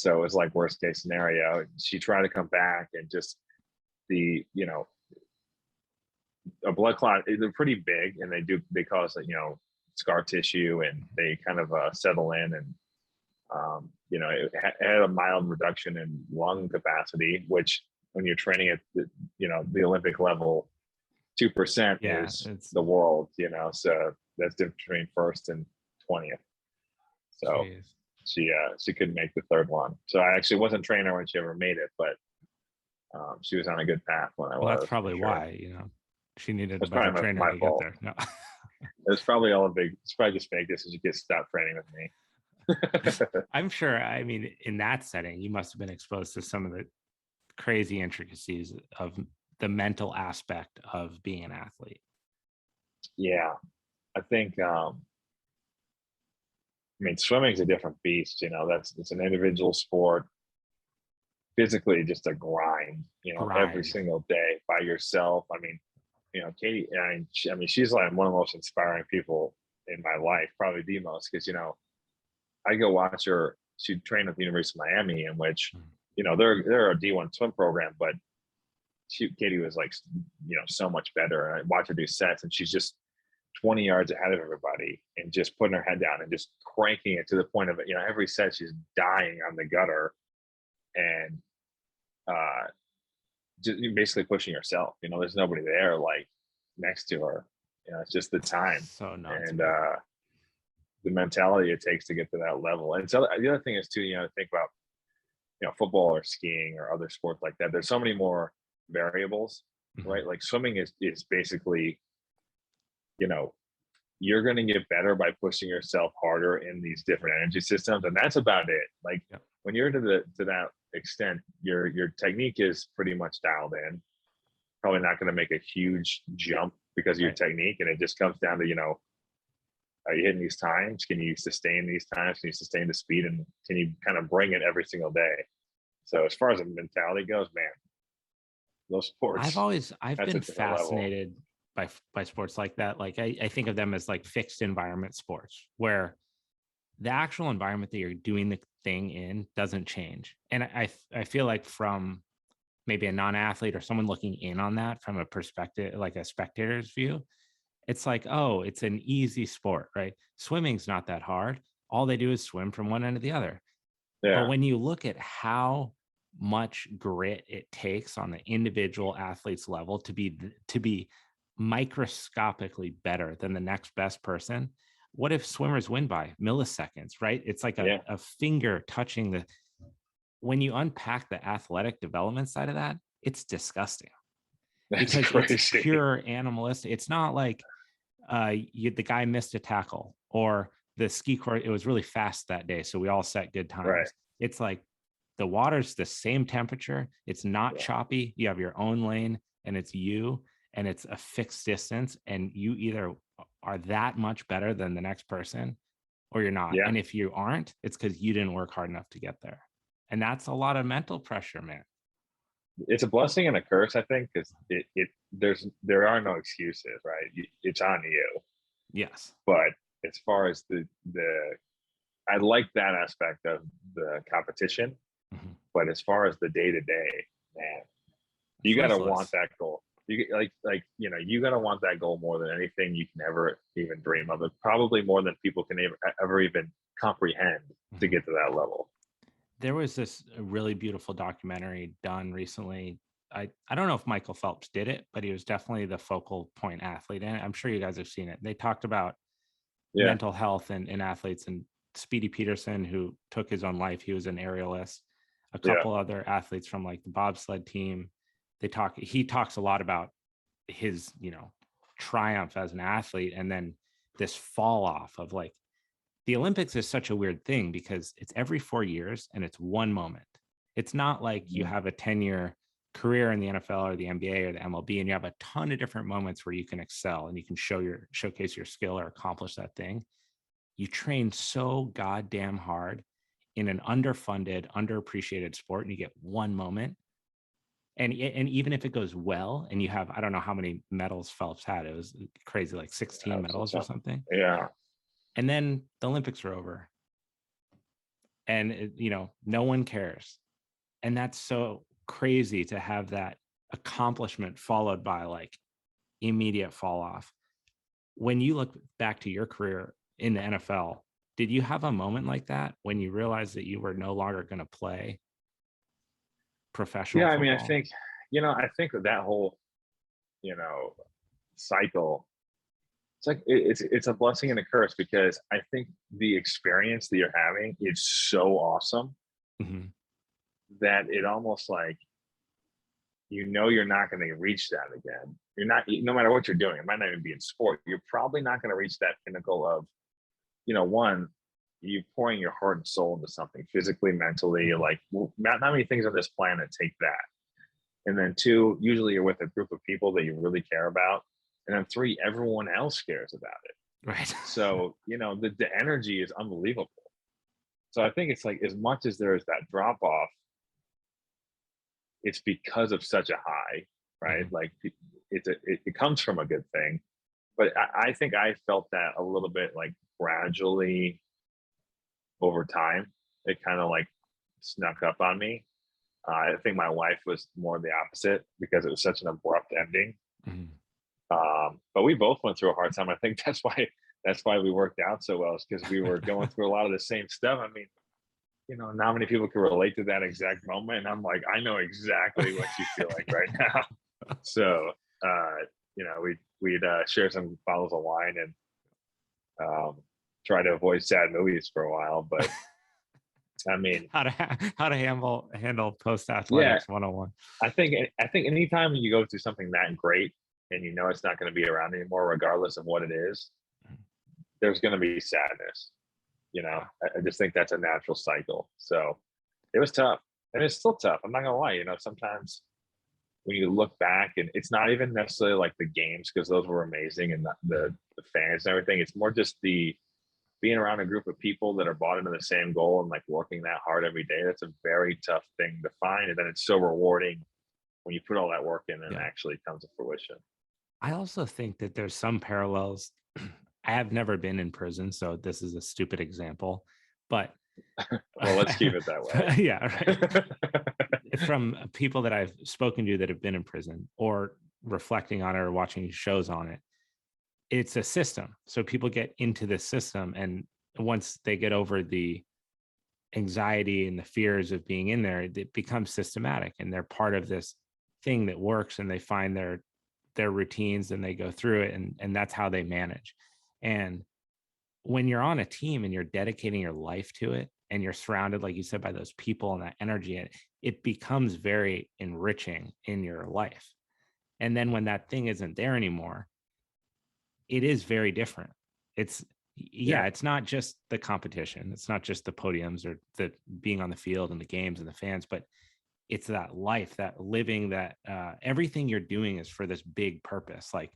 it was like worst case scenario. She tried to come back, and just a blood clot, they're pretty big, and they cause scar tissue, and they kind of settle in, and It had a mild reduction in lung capacity, which when you're training at the Olympic level, 2% Yeah, is it's the world, so that's different between first and 20th. So jeez. she couldn't make the third one. So I actually wasn't training her when she ever made it, but she was on a good path when I Well, that's was. probably For sure. why, she needed a That's better probably trainer my to get fault. there. No. It's probably it's probably just fake this as you get stopped training with me. I'm sure, in that setting, you must have been exposed to some of the crazy intricacies of the mental aspect of being an athlete. Yeah, I think swimming is a different beast. It's an individual sport, physically just a grind. Every single day by yourself. Katie. She's like one of the most inspiring people in my life, probably the most, because I go watch her. She trained at the University of Miami, in which they're a D1 swim program, but Katie was like so much better. And I watch her do sets, and she's just 20 yards ahead of everybody and just putting her head down and just cranking it to the point of every set she's dying on the gutter and just basically pushing herself. There's nobody there like next to her. It's just the time. So nuts. And the mentality it takes to get to that level. And so the other thing is too, to think about football or skiing or other sports like that. There's so many more variables, right? Like swimming is basically you're going to get better by pushing yourself harder in these different energy systems, and that's about it. Like when you're to that extent, your technique is pretty much dialed in. Probably not going to make a huge jump because of your technique, and it just comes down to are you hitting these times? Can you sustain these times? Can you sustain the speed, and can you kind of bring it every single day? So as far as the mentality goes, man, those sports. I've been fascinated by sports like that. Like I think of them as like fixed environment sports where the actual environment that you're doing the thing in doesn't change. And I feel like from maybe a non-athlete or someone looking in on that from a perspective, like a spectator's view, it's like, oh, it's an easy sport, right? Swimming's not that hard. All they do is swim from one end to the other. Yeah. But when you look at how much grit it takes on the individual athlete's level to be microscopically better than the next best person, what if swimmers win by milliseconds, right? It's like a finger touching when you unpack the athletic development side of that, it's disgusting. That's because crazy. It's pure animalistic. It's not like the guy missed a tackle or the ski court, it was really fast that day, so we all set good times. Right. It's like the water's the same temperature. It's not choppy. You have your own lane and it's you. And it's a fixed distance, and you either are that much better than the next person or you're not. Yeah. And if you aren't, it's because you didn't work hard enough to get there. And that's a lot of mental pressure, man. It's a blessing and a curse, I think, because there are no excuses, right? It's on you. Yes. But as far as I like that aspect of the competition, but as far as the day-to-day, man, you got to want that goal. You you gotta want that goal more than anything you can ever even dream of. It probably more than people can ever even comprehend to get to that level. There was this really beautiful documentary done recently. I don't know if Michael Phelps did it, but he was definitely the focal point athlete in it. I'm sure you guys have seen it. They talked about mental health in athletes, and Speedy Peterson, who took his own life. He was an aerialist. A couple other athletes from like the bobsled team. He talks a lot about his, triumph as an athlete, and then this fall off of like the Olympics is such a weird thing because it's every 4 years and it's one moment. It's not like you have a 10-year career in the NFL or the NBA or the MLB and you have a ton of different moments where you can excel and you can showcase your skill or accomplish that thing. You train so goddamn hard in an underfunded, underappreciated sport, and you get one moment. And even if it goes well and you have, I don't know how many medals Phelps had, it was crazy, like 16 medals or something. Yeah. And then the Olympics are over and, no one cares. And that's so crazy to have that accomplishment followed by like immediate fall off. When you look back to your career in the NFL, Did you have a moment like that when you realized that you were no longer going to play professional Yeah, I mean, football? I think that whole, you know, cycle, it's like it's a blessing and a curse, because I think the experience that you're having is so awesome Mhm. that it almost like, you're not going to reach that again. You're not, no matter what you're doing. It might not even be in sport. You're probably not going to reach that pinnacle of, one, you pouring your heart and soul into something physically, mentally. Mhm. Like, not many things on this planet take that. And then two, usually you're with a group of people that you really care about. And then three, everyone else cares about it. Right. So, the energy is unbelievable. So I think it's like, as much as there is that drop off, it's because of such a high, right? Mhm. Like, it comes from a good thing. But I think I felt that a little bit, like, gradually over time. It kind of like snuck up on me. I think my wife was more the opposite, because it was such an abrupt ending. Mhm. But we both went through a hard time. I think that's why we worked out so well, is because we were going through a lot of the same stuff. I mean, not many people can relate to that exact moment. And I'm like, I know exactly what you feel like right now. So, uh, we'd share some bottles of wine and um, try to avoid sad movies for a while. But I mean, How to handle post yeah, athletics 101. I think anytime you go through something that great and it's not going to be around anymore, regardless of what it is, there's going to be sadness. I just think that's a natural cycle. So it was tough, and it's still tough. I'm not gonna lie. Sometimes when you look back, and it's not even necessarily like the games, because those were amazing, and the fans and everything. It's more just the being around a group of people that are bought into the same goal and like working that hard every day. That's a very tough thing to find, and then it's so rewarding when you put all that work in and it Yeah. actually comes to fruition. I also think that there's some parallels. I have never been in prison, so this is a stupid example, but Well, let's keep it that way. yeah, right. From people that I've spoken to that have been in prison, or reflecting on it or watching shows on it, it's a system. So people get into this system, and once they get over the anxiety and the fears of being in there, it becomes systematic, and they're part of this thing that works, and they find their routines and they go through it, and that's how they manage. And when you're on a team and you're dedicating your life to it, and you're surrounded, like you said, by those people and that energy, it becomes very enriching in your life. And then when that thing isn't there anymore, it is very different. It's Yeah, yeah, it's not just the competition, it's not just the podiums or the being on the field and the games and the fans, but it's that life, that living, that everything you're doing is for this big purpose. Like,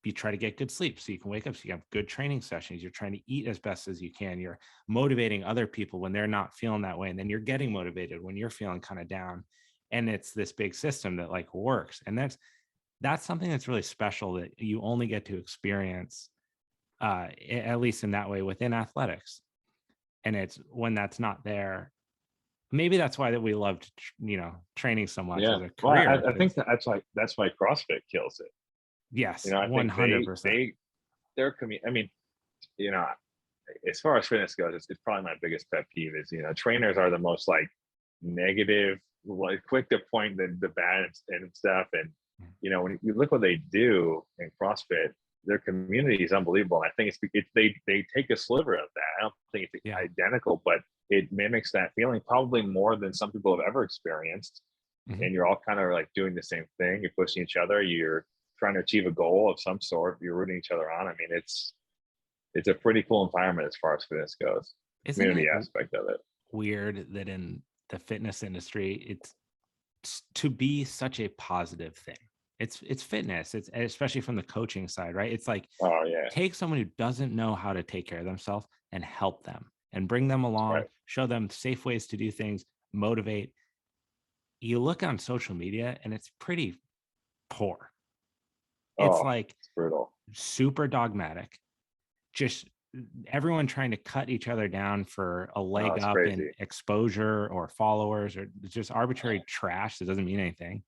you try to get good sleep so you can wake up, so you have good training sessions. You're trying to eat as best as you can. You're motivating other people when they're not feeling that way, and then you're getting motivated when you're feeling kind of down. And it's this big system that like works, and that's something that's really special that you only get to experience, at least in that way, within athletics. And it's when that's not there, maybe that's why that we loved training so much yeah. as a Well, career, I think because that's why CrossFit kills it. yes, I think they 100%. they their community. I mean, you know, as far as fitness goes, it's probably my biggest pet peeve is, trainers are the most like negative, like quick to point the bad and stuff. And when you look what they do in CrossFit, their community is unbelievable. And I think they take a sliver of that. I don't think it's Yeah. identical, but it mimics that feeling probably more than some people have ever experienced. Mhm. And you're all kind of like doing the same thing. You're pushing each other. You're trying to achieve a goal of some sort. You're rooting each other on. I mean, it's a pretty cool environment as far as fitness goes. Isn't Community it aspect of it. weird that in the fitness industry, to be such a positive thing? It's fitness. It's especially from the coaching side, right? It's like, Oh yeah, take someone who doesn't know how to take care of themselves and help them and bring them along, right. show them safe ways to do things, motivate. You look on social media and it's pretty poor. It's Oh, like it's brutal. super dogmatic, just everyone trying to cut each other down for a Oh, leg it's up in crazy. exposure or followers, or just arbitrary trash that doesn't mean anything.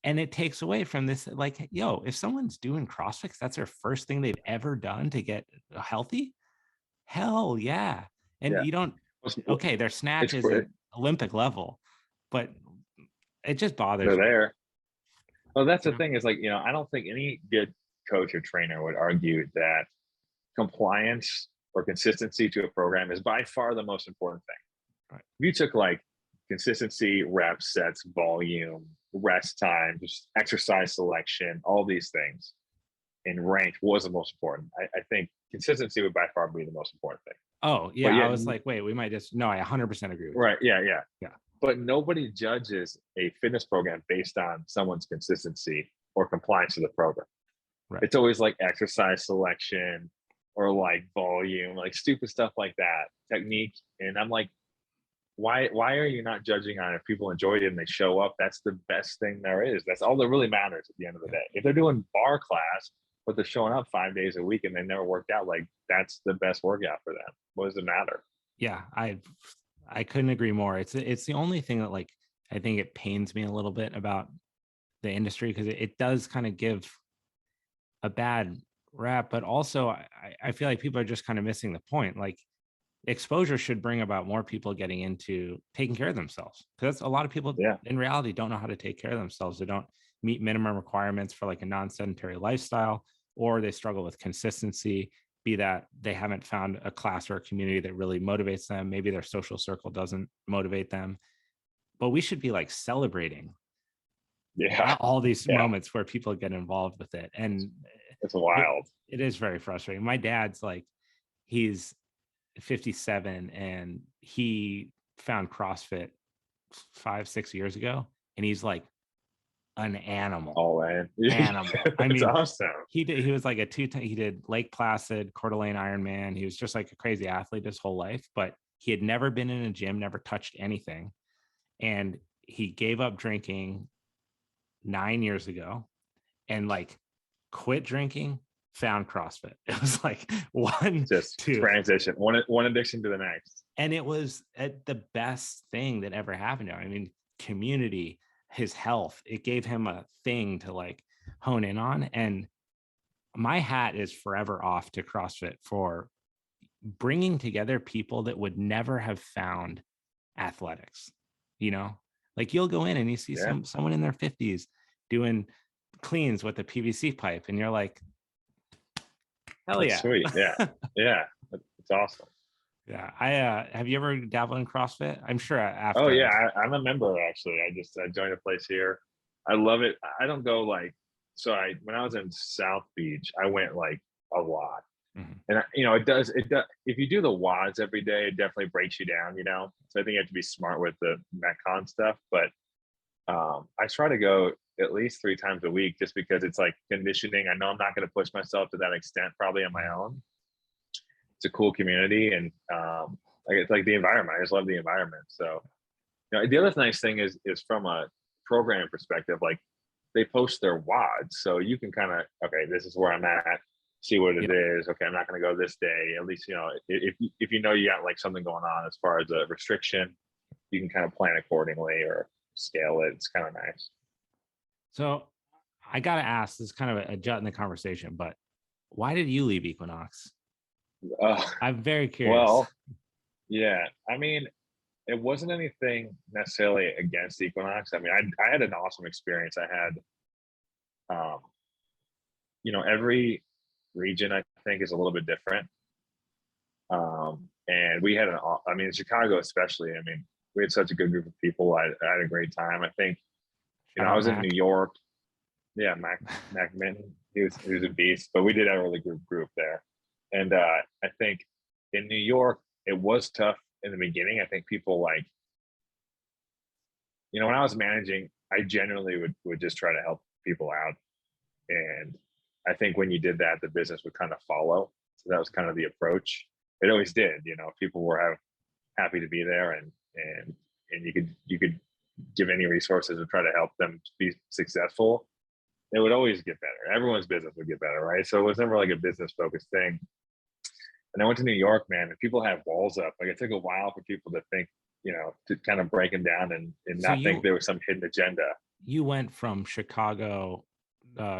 And it takes away from this, like, yo, if someone's doing CrossFit, that's their first thing they've ever done to get healthy, Hell yeah. And Yeah. you don't, okay, their snatch It's isn't Olympic level, but it just bothers they're me. there. Well, that's You the know? thing is like, I don't think any good coach or trainer would argue that compliance or consistency to a program is by far the most important thing. Right. If you took like consistency, reps, sets, volume, rest time, just exercise selection, all these things, and ranked was the most important. I think consistency would by far be the most important thing. Oh, But yeah. yeah, I was like, wait, we might just, no, I 100% agree with right. you. Yeah. Yeah. But nobody judges a fitness program based on someone's consistency or compliance to the program. Right. It's always like exercise selection or like volume, like stupid stuff like that, technique. And I'm like, why are you not judging on if people enjoyed it and they show up? That's the best thing there is. That's all that really matters at the end of the day. If they're doing bar class, but they're showing up 5 days a week and they never worked out, like that's the best workout for them. What does it matter? Yeah. I couldn't agree more. It's the only thing that like, I think it pains me a little bit about the industry because it does kind of give a bad rap, but also I feel like people are just kind of missing the point. Like exposure should bring about more people getting into taking care of themselves because a lot of people Yeah. in reality don't know how to take care of themselves. They don't meet minimum requirements for like a non-sedentary lifestyle, or they struggle with consistency, be that they haven't found a class or a community that really motivates them. Maybe their social circle doesn't motivate them, but we should be like celebrating Yeah. all these Yeah. moments where people get involved with it. And It's wild. it is very frustrating. My dad's like, he's 57 and he found CrossFit 5-6 years ago, and he's like an animal. Oh man. Animal. I It's mean, awesome. he was like he did Lake Placid, Coeur d'Alene Ironman. He was just like a crazy athlete his whole life, but he had never been in a gym, never touched anything. And he gave up drinking 9 years ago and like quit drinking, found CrossFit. It was like one, Just two, transition, one addiction to the next. and it was the best thing that ever happened to him. I mean, community, his health, it gave him a thing to like hone in on. And my hat is forever off to CrossFit for bringing together people that would never have found athletics. Like you'll go in and you see Yeah. someone in their 50s doing cleans with a PVC pipe, and you're like, hell That's yeah. sweet. Yeah. Yeah. It's awesome. Yeah. I have you ever dabbled in CrossFit? I'm sure after. Oh yeah, I'm a member actually. I joined a place here. I love it. I don't go like, so when I was in South Beach, I went like a lot. Mhm. And it does if you do the WODs every day, it definitely breaks you down, so I think you have to be smart with the metcon stuff. But I try to go at least 3 times a week just because it's like conditioning. I know I'm not going to push myself to that extent probably on my own. It's a cool community, and it's like the environment. I just love the environment. So the other nice thing is from a program perspective, like they post their WODs, so you can kind of, okay, this is where I'm at, see what it is. Okay, I'm not going to go this day. At least if you got like something going on as far as a restriction, you can kind of plan accordingly or scale it. It's kind of nice. So I got to ask, this is kind of a jut in the conversation, but why did you leave Equinox? I'm very curious. Well, yeah, I mean, it wasn't anything necessarily against Equinox. I mean, I had an awesome experience. I had, every region I think is a little bit different. And we had Chicago especially, I mean, we had such a good group of people. I had a great time. I think, I was in New York. Yeah, Mac Mayn, he was a beast, but we did have a really good group there. And I think in New York, it was tough in the beginning. I think people like, when I was managing, I generally would just try to help people out. And I think when you did that, the business would kind of follow. So that was kind of the approach. It always did. People were happy to be there, and you could give any resources and try to help them be successful. It would always get better. Everyone's business would get better, right? So it was never like a business focused thing. And I went to New York, man, and people have walls up. Like it took a while for people to think, to kind of break them down and not think there was some hidden agenda. You went from Chicago,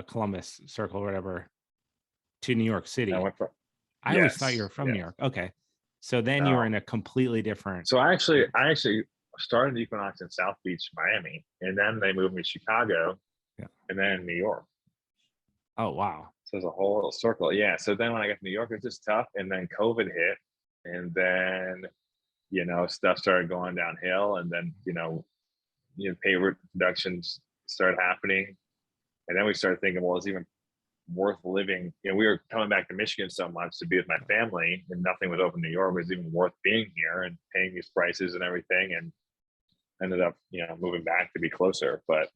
Columbus Circle, or whatever, to New York City. I always thought you were from New York. Okay. So then you were in a completely different. So I actually started Equinox in South Beach, Miami, and then they moved me to Chicago, Yeah. and then New York. Oh, wow. So it's a whole little circle. Yeah. So then when I got to New York, it was just tough. And then COVID hit. And then, stuff started going downhill. And then, pay reductions started happening. And then we started thinking, well, it's even worth living. We were coming back to Michigan so much to be with my family, and nothing was open in New York. It was even worth being here and paying these prices and everything. And ended up, moving back to be closer. But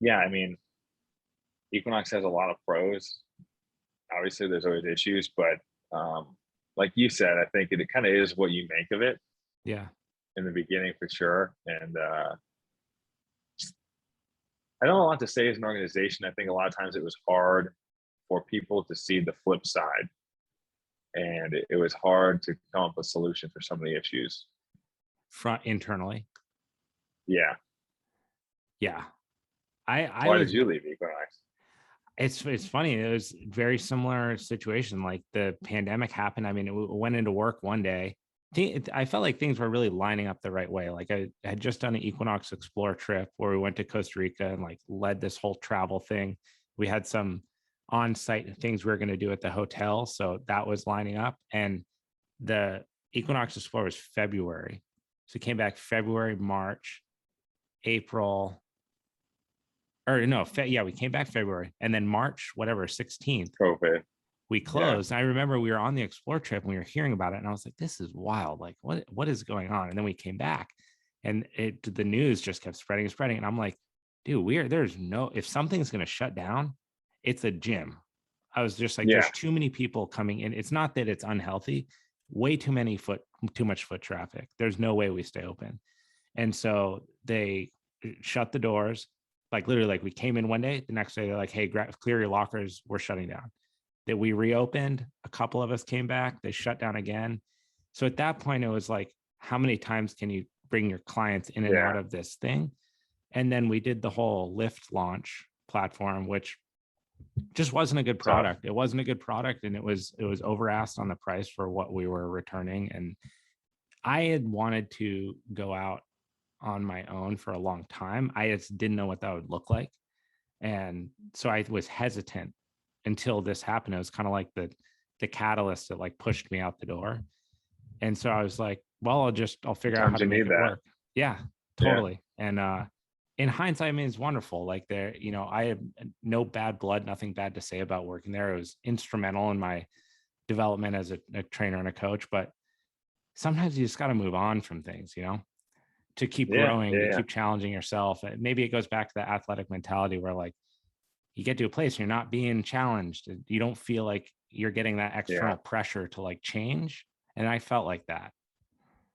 yeah, I mean, Equinox has a lot of pros. Obviously, there's always issues, but like you said, I think it kind of is what you make of it. Yeah. In the beginning, for sure. And I don't know a lot to say as an organization. I think a lot of times it was hard for people to see the flip side, and it was hard to come up with a solution for some of the issues. Internally. Yeah. Yeah. Why did you leave Equinox? It's funny. It was a very similar situation. Like the pandemic happened. I mean, it went into work one day. I felt like things were really lining up the right way. Like I had just done an Equinox Explore trip where we went to Costa Rica and like led this whole travel thing. We had some on-site things we were going to do at the hotel. So that was lining up. And the Equinox Explore was February. So we came back February, March, April, or no, we came back February, and then March, whatever, 16th, COVID. we closed. Yeah. I remember we were on the Explore trip and we were hearing about it, and I was like, this is wild. Like, what is going on? And then we came back, and the news just kept spreading and spreading. And I'm like, dude, if something's going to shut down, it's a gym. I was just like, there's too many people coming in. It's not that it's unhealthy, way too much foot traffic. There's no way we stay open. And so they shut the doors. Like literally, like we came in one day, the next day they're like, hey, clear your lockers, we're shutting down. That we reopened, a couple of us came back, they shut down again. So at that point, it was like, how many times can you bring your clients in and out of this thing? And then we did the whole Lift launch platform, which just wasn't a good product. It wasn't a good product, and it was over asked on the price for what we were returning. And I had wanted to go out on my own for a long time. I just didn't know what that would look like. And so I was hesitant until this happened. It was kind of like the catalyst that like pushed me out the door. And so I was like, well, I'll figure out how to make it work. Yeah, totally. Yeah. And in hindsight, I mean, it's wonderful. Like there, I have no bad blood, nothing bad to say about working there. It was instrumental in my development as a trainer and a coach, but sometimes you just got to move on from things, to keep growing, to keep challenging yourself. Maybe it goes back to the athletic mentality where like you get to a place you're not being challenged. You don't feel like you're getting that external pressure to like change. And I felt like that.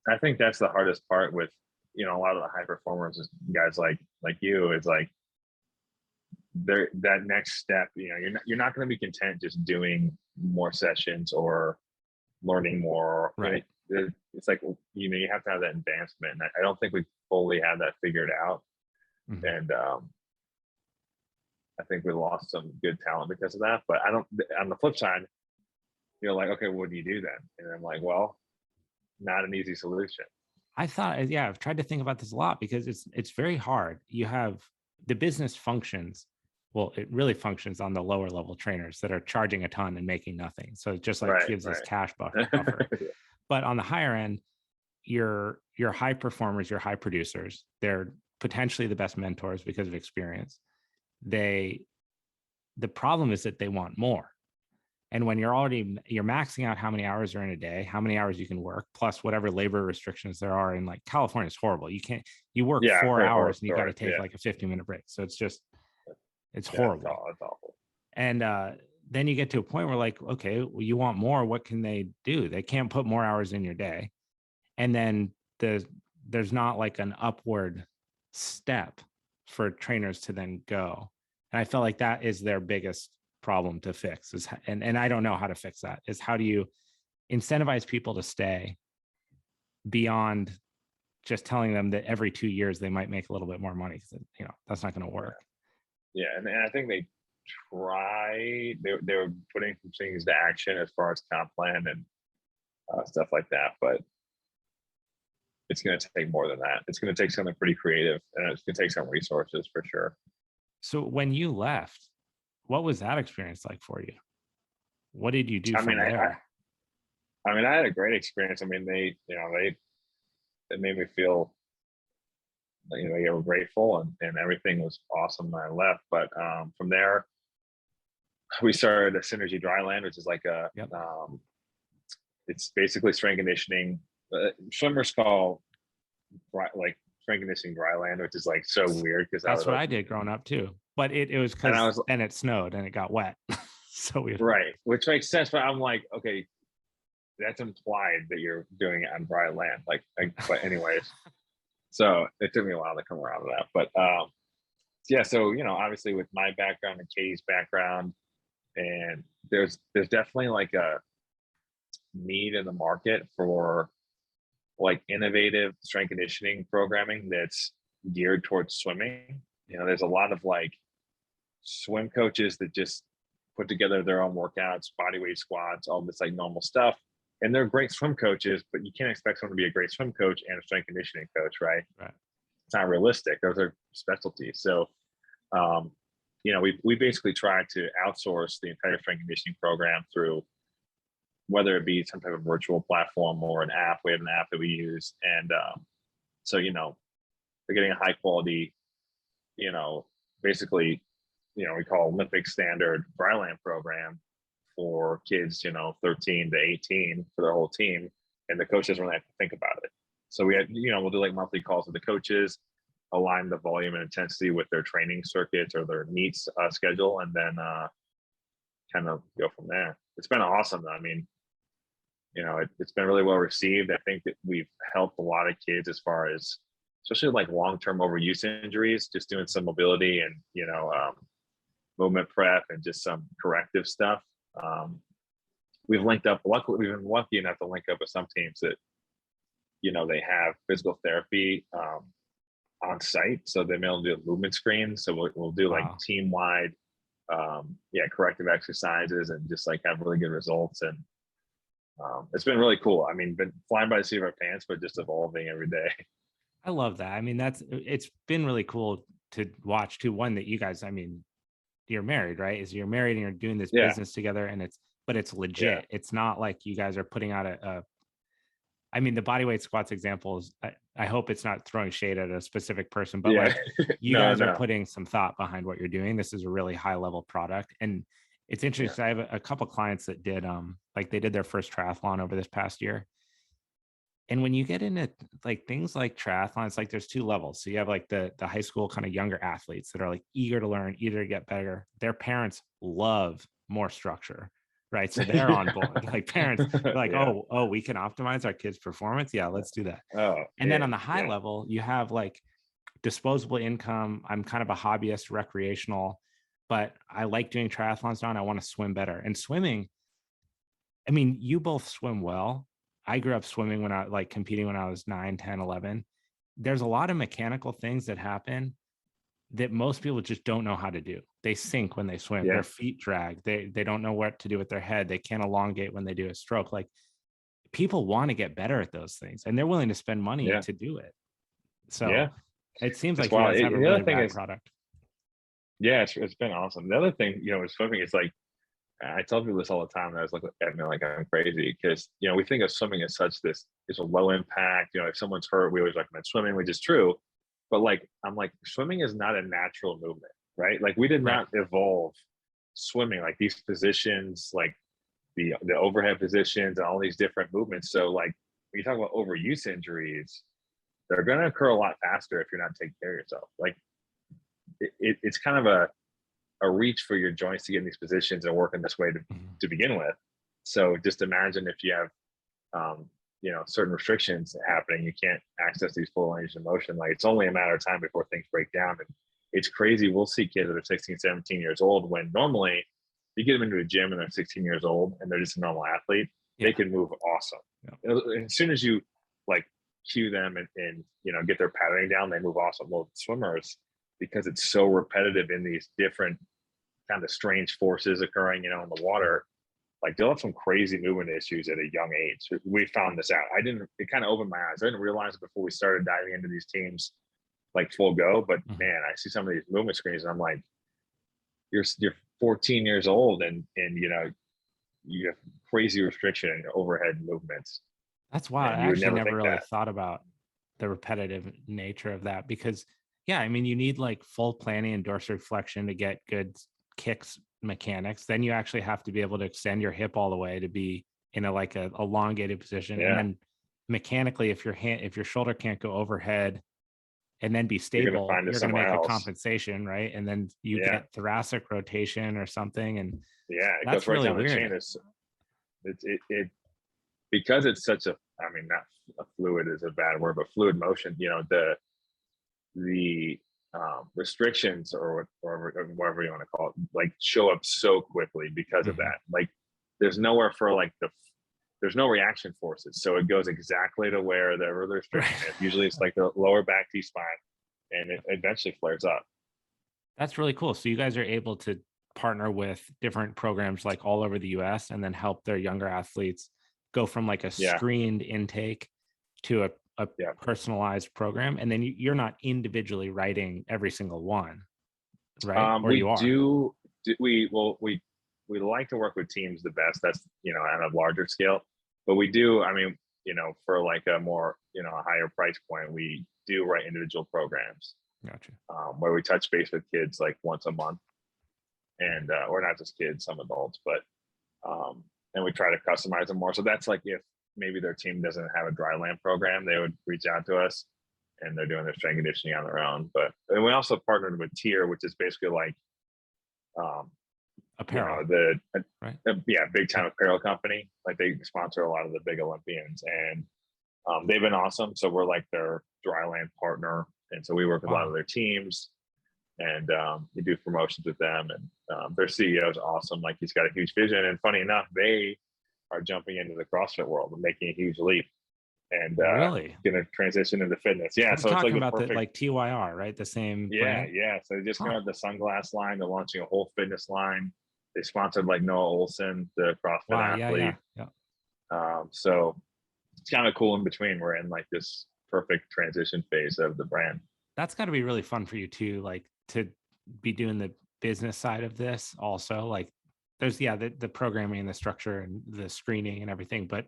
I think that's the hardest part with, a lot of the high performers, guys like you, is like that next step, you're not going to be content just doing more sessions or learning more. Right. It's like, you have to have that advancement. And I don't think we fully have that figured out. Mm-hmm. And I think we lost some good talent because of that. But on the flip side, you're like, okay, what do you do then? And I'm like, well, not an easy solution. I thought, I've tried to think about this a lot because it's very hard. You have the business functions. Well, it really functions on the lower level trainers that are charging a ton and making nothing. So it just like gives us cash buffer. But on the higher end, your high performers, your high producers, they're potentially the best mentors because of experience. The problem is that they want more. And when you're maxing out how many hours are in a day, how many hours you can work, plus whatever labor restrictions there are in like California is horrible. You work 4 hours and you got to take like a 15-minute break. So it's horrible. It's awful. And then you get to a point where like, okay, well, you want more. What can they do? They can't put more hours in your day. And then there's not like an upward step for trainers to then go. And I felt like that is their biggest problem to fix and I don't know how to fix that, is how do you incentivize people to stay beyond just telling them that every 2 years they might make a little bit more money, because that's not going to work. And I think they were putting some things to action as far as comp plan, and stuff like that. But it's going to take more than that. It's going to take something pretty creative, and it's going to take some resources for sure. So when you left, what was that experience like for you? What did you do from there? I mean, I had a great experience. I mean, they made me feel, they were grateful, and everything was awesome when I left. But from there, we started a Synergy Dryland, which is like it's basically strength conditioning. Swimmers call like strength conditioning dryland, which is like so weird because that's what I did growing up too. But it was because then it snowed and it got wet. So right, which makes sense. But I'm like, okay, that's implied that you're doing it on dry land. But anyways, so it took me a while to come around to that. But yeah, so obviously with my background and Katie's background, and there's definitely like a need in the market for like innovative strength conditioning programming that's geared towards swimming. There's a lot of like swim coaches that just put together their own workouts, body weight squats, all this like normal stuff. And they're great swim coaches, but you can't expect someone to be a great swim coach and a strength conditioning coach, right? It's not realistic. Those are specialties. So, we basically try to outsource the entire strength conditioning program through whether it be some type of virtual platform or an app. We have an app that we use. And so, they're getting a high quality, basically, we call Olympic standard dryland program for kids, 13 to 18 for their whole team. And the coach doesn't really have to think about it. So we had, we'll do like monthly calls with the coaches, align the volume and intensity with their training circuits or their meets schedule, and then kind of go from there. It's been awesome. I mean, it's been really well received. I think that we've helped a lot of kids as far as, especially like long-term overuse injuries, just doing some mobility and, movement prep and just some corrective stuff. We've linked up, luckily, we've been lucky enough to link up with some teams that, they have physical therapy on site. So they've been able to do movement screens. So we'll do like team-wide, corrective exercises and just like have really good results. And it's been really cool. I mean, been flying by the seat of our pants, but just evolving every day. I love that. I mean, it's been really cool to watch too. One that you guys, I mean, you're married, right? You're married and you're doing this business together, and it's legit. Yeah. It's not like you guys are putting out I mean, the bodyweight squats examples, I hope it's not throwing shade at a specific person, but like you guys are putting some thought behind what you're doing. This is a really high level product. And it's interesting. I have a couple clients that did, like they did their first triathlon over this past year. And when you get into like things like triathlons, like there's two levels. So you have like the high school kind of younger athletes that are like eager to learn, eager to get better. Their parents love more structure, right? So they're on board. Like parents are like, oh, we can optimize our kids' performance. Yeah, let's do that. And then on the high level, you have like disposable income. I'm kind of a hobbyist, recreational, but I like doing triathlons now and I want to swim better. And swimming, I mean, you both swim well. I grew up swimming when I like competing when I was 9, 10, 11. There's a lot of mechanical things that happen that most people just don't know how to do. They sink when they swim. Their feet drag. They don't know what to do with their head. They can't elongate when they do a stroke. Like people want to get better at those things and they're willing to spend money to do it. So it seems like you guys have a really bad product. Yeah, it's been awesome. The other thing, with swimming is like, I tell people this all the time. And I was looking at me like I'm crazy because, we think of swimming as such this is a low impact. If someone's hurt, we always recommend swimming, which is true. But like, I'm like, swimming is not a natural movement, right? Like we did not evolve swimming, like these positions, like the overhead positions and all these different movements. So like when you talk about overuse injuries, they're going to occur a lot faster if you're not taking care of yourself. Like it's kind of a reach for your joints to get in these positions and work in this way to begin with. So just imagine if you have, certain restrictions happening, you can't access these full ranges of motion. Like it's only a matter of time before things break down. And it's crazy. We'll see kids that are 16, 17 years old when normally you get them into a gym and they're 16 years old and they're just a normal athlete. They can move awesome. As soon as you like cue them and get their patterning down, they move awesome. Well, swimmers, because it's so repetitive in these different kind of strange forces occurring, in the water, like they'll have some crazy movement issues at a young age. We found this out. It kind of opened my eyes. I didn't realize it before we started diving into these teams like full go, but man, I see some of these movement screens and I'm like, you're 14 years old and you know, you have crazy restriction in overhead movements. That's why And I you would actually never think really that. thought about the repetitive nature of that because, yeah, I mean, you need like full planning and dorsiflexion to get good kicks mechanics. Then you actually have to be able to extend your hip all the way to be in a like a elongated position. And Yeah, then mechanically, if your shoulder can't go overhead and then be you're gonna stable, find it you're going to somewhere make a else. compensation, right? And then you Yeah, get thoracic rotation or something. And yeah, it goes that's right really down the weird. chain. It because it's such a, I mean, not a fluid is a bad word, but fluid motion. You know, the restrictions or whatever you want to call it, like show up so quickly because of that. Like, there's nowhere for like there's no reaction forces, so it goes exactly to where the restriction is. Usually, it's like the lower back T spine, and it eventually flares up. That's really cool. So you guys are able to partner with different programs like all over the US and then help their younger athletes go from like a Yeah, screened intake to a yeah. personalized program. And then you're not individually writing every single one, right? Or We you are. we like to work with teams the best. That's, you know, on a larger scale, but we do. I mean, you know, for like a more, you know, a higher price point, we do write individual programs. Gotcha. Where we touch base with kids like once a month, and or not just kids, some adults, but and we try to customize them more. So that's like if maybe their team doesn't have a dry land program, they would reach out to us, and they're doing their strength conditioning on their own. But and we also partnered with Tier, which is basically like Apparel, right? Yeah, big time apparel company. Like they sponsor a lot of the big Olympians, and they've been awesome. So we're like their dry land partner, and so we work with a lot of their teams, and we do promotions with them. And their CEO is awesome. Like, he's got a huge vision, and funny enough, they are jumping into the CrossFit world and making a huge leap, and really going to transition into fitness. Yeah, so so it's like talking the about perfect, the like TYR, right? The same brand? yeah. So they just came out with the sunglass line. They're launching a whole fitness line. They sponsored like Noah Olson, the CrossFit Wow. athlete. Yeah. So it's kind of cool in between. We're in like this perfect transition phase of the brand. That's got to be really fun for you too, like to be doing the business side of this also. Like there's the programming and the structure and the screening and everything, but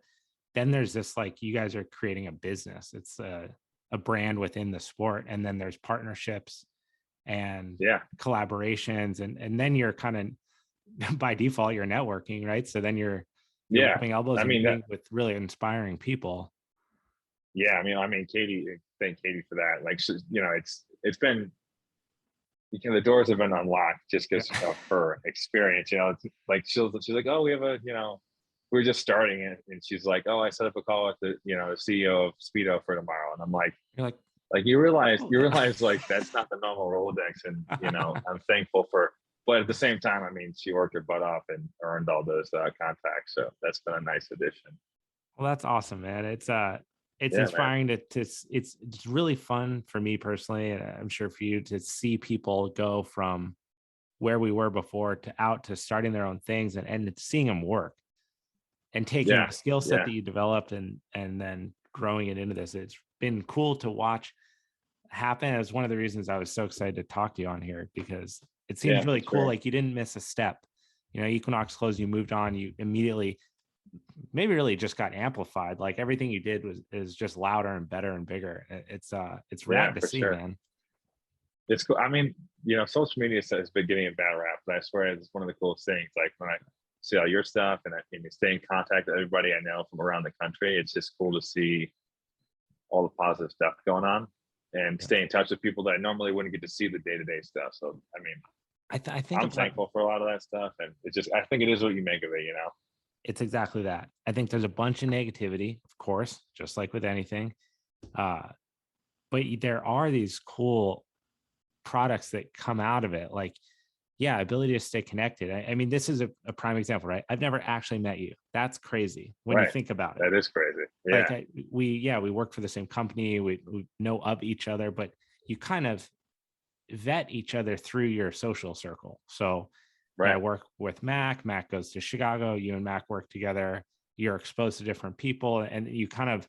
then there's this, like, you guys are creating a business. It's a brand within the sport, and then there's partnerships and collaborations, and then you're kind of by default you're networking, right? So then you're rubbing elbows and meeting with really inspiring people. Yeah, I mean, Katie, thank Katie for that. Like, you know, it's been, you know, the doors have been unlocked just because of her experience. You know, it's like she's like, oh, we have a, you know, we're just starting it, and she's like, oh, I set up a call with the, you know, the CEO of Speedo for tomorrow, and I'm like, you're like you realize like that's not the normal Rolodex, and you know, I'm thankful for. But at the same time, I mean, she worked her butt off and earned all those contacts, so that's been a nice addition. Well, that's awesome, man. It's Yeah, inspiring to it's really fun for me personally, and I'm sure for you, to see people go from where we were before to out to starting their own things, and seeing them work and taking the skill set that you developed and then growing it into this. It's been cool to watch happen. It's one of the reasons I was so excited to talk to you on here, because it seems really cool. Like, you didn't miss a step. You know, Equinox closed, you moved on, you immediately maybe really just got amplified. Like, everything you did is just louder and better and bigger. It's rad to see, man. It's cool. I mean, you know, social media has been getting a bad rap, but I swear it's one of the coolest things. Like, when I see all your stuff and you stay in contact with everybody I know from around the country, it's just cool to see all the positive stuff going on, and stay in touch with people that I normally wouldn't get to see the day-to-day stuff. So, I mean, I think I'm thankful for a lot of that stuff, and it's just, I think it is what you make of it, you know? It's exactly that. I think there's a bunch of negativity, of course, just like with anything. But there are these cool products that come out of it. Like, ability to stay connected. I mean, this is a prime example, right? I've never actually met you. That's crazy when you think about it. That is crazy. Yeah. Like, we work for the same company. We know of each other, but you kind of vet each other through your social circle. So I work with Mac. Mac goes to Chicago. You and Mac work together. You're exposed to different people, and you kind of,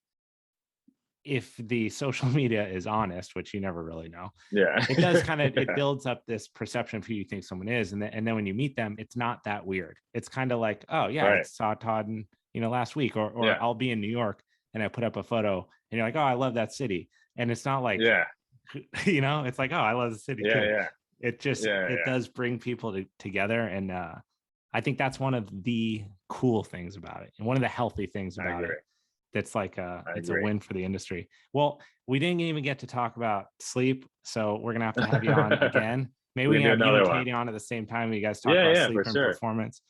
if the social media is honest, which you never really know, it does kind of, it builds up this perception of who you think someone is. And then when you meet them, it's not that weird. It's kind of like, oh yeah, I saw Todd and, last week, or I'll be in New York and I put up a photo and you're like, oh, I love that city. And it's not like, it's like, oh, I love the city too. It just, it does bring people together. And I think that's one of the cool things about it. And one of the healthy things about it. That's like it's a win for the industry. Well, we didn't even get to talk about sleep, so we're gonna have to have you on again. Maybe we can have you and Katie on at the same time. You guys talk about sleep and performance.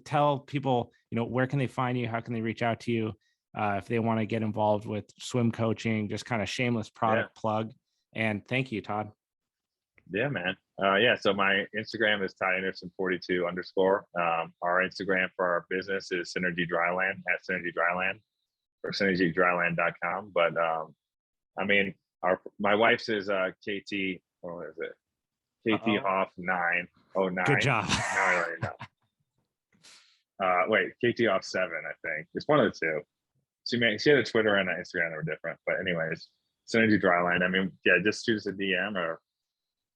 Tell people, where can they find you? How can they reach out to you if they want to get involved with swim coaching? Just kind of shameless product plug. And thank you, Todd. Yeah, man. So my Instagram is ToddAnderson42 _. Our Instagram for our business is Synergy Dryland at Synergy Dryland or SynergyDryland.com. But my wife's is KT, what is it? KT Off 909. Good job. Now I already know. KT Off 7, I think. It's one of the two. She had a Twitter and an Instagram that were different. But anyways, Synergy Dryland. Just shoot us a DM or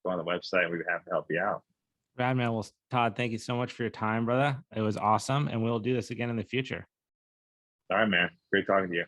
go on the website. We'd be happy to help you out. Rad, man. Well, Todd, thank you so much for your time, brother. It was awesome. And we'll do this again in the future. All right, man. Great talking to you.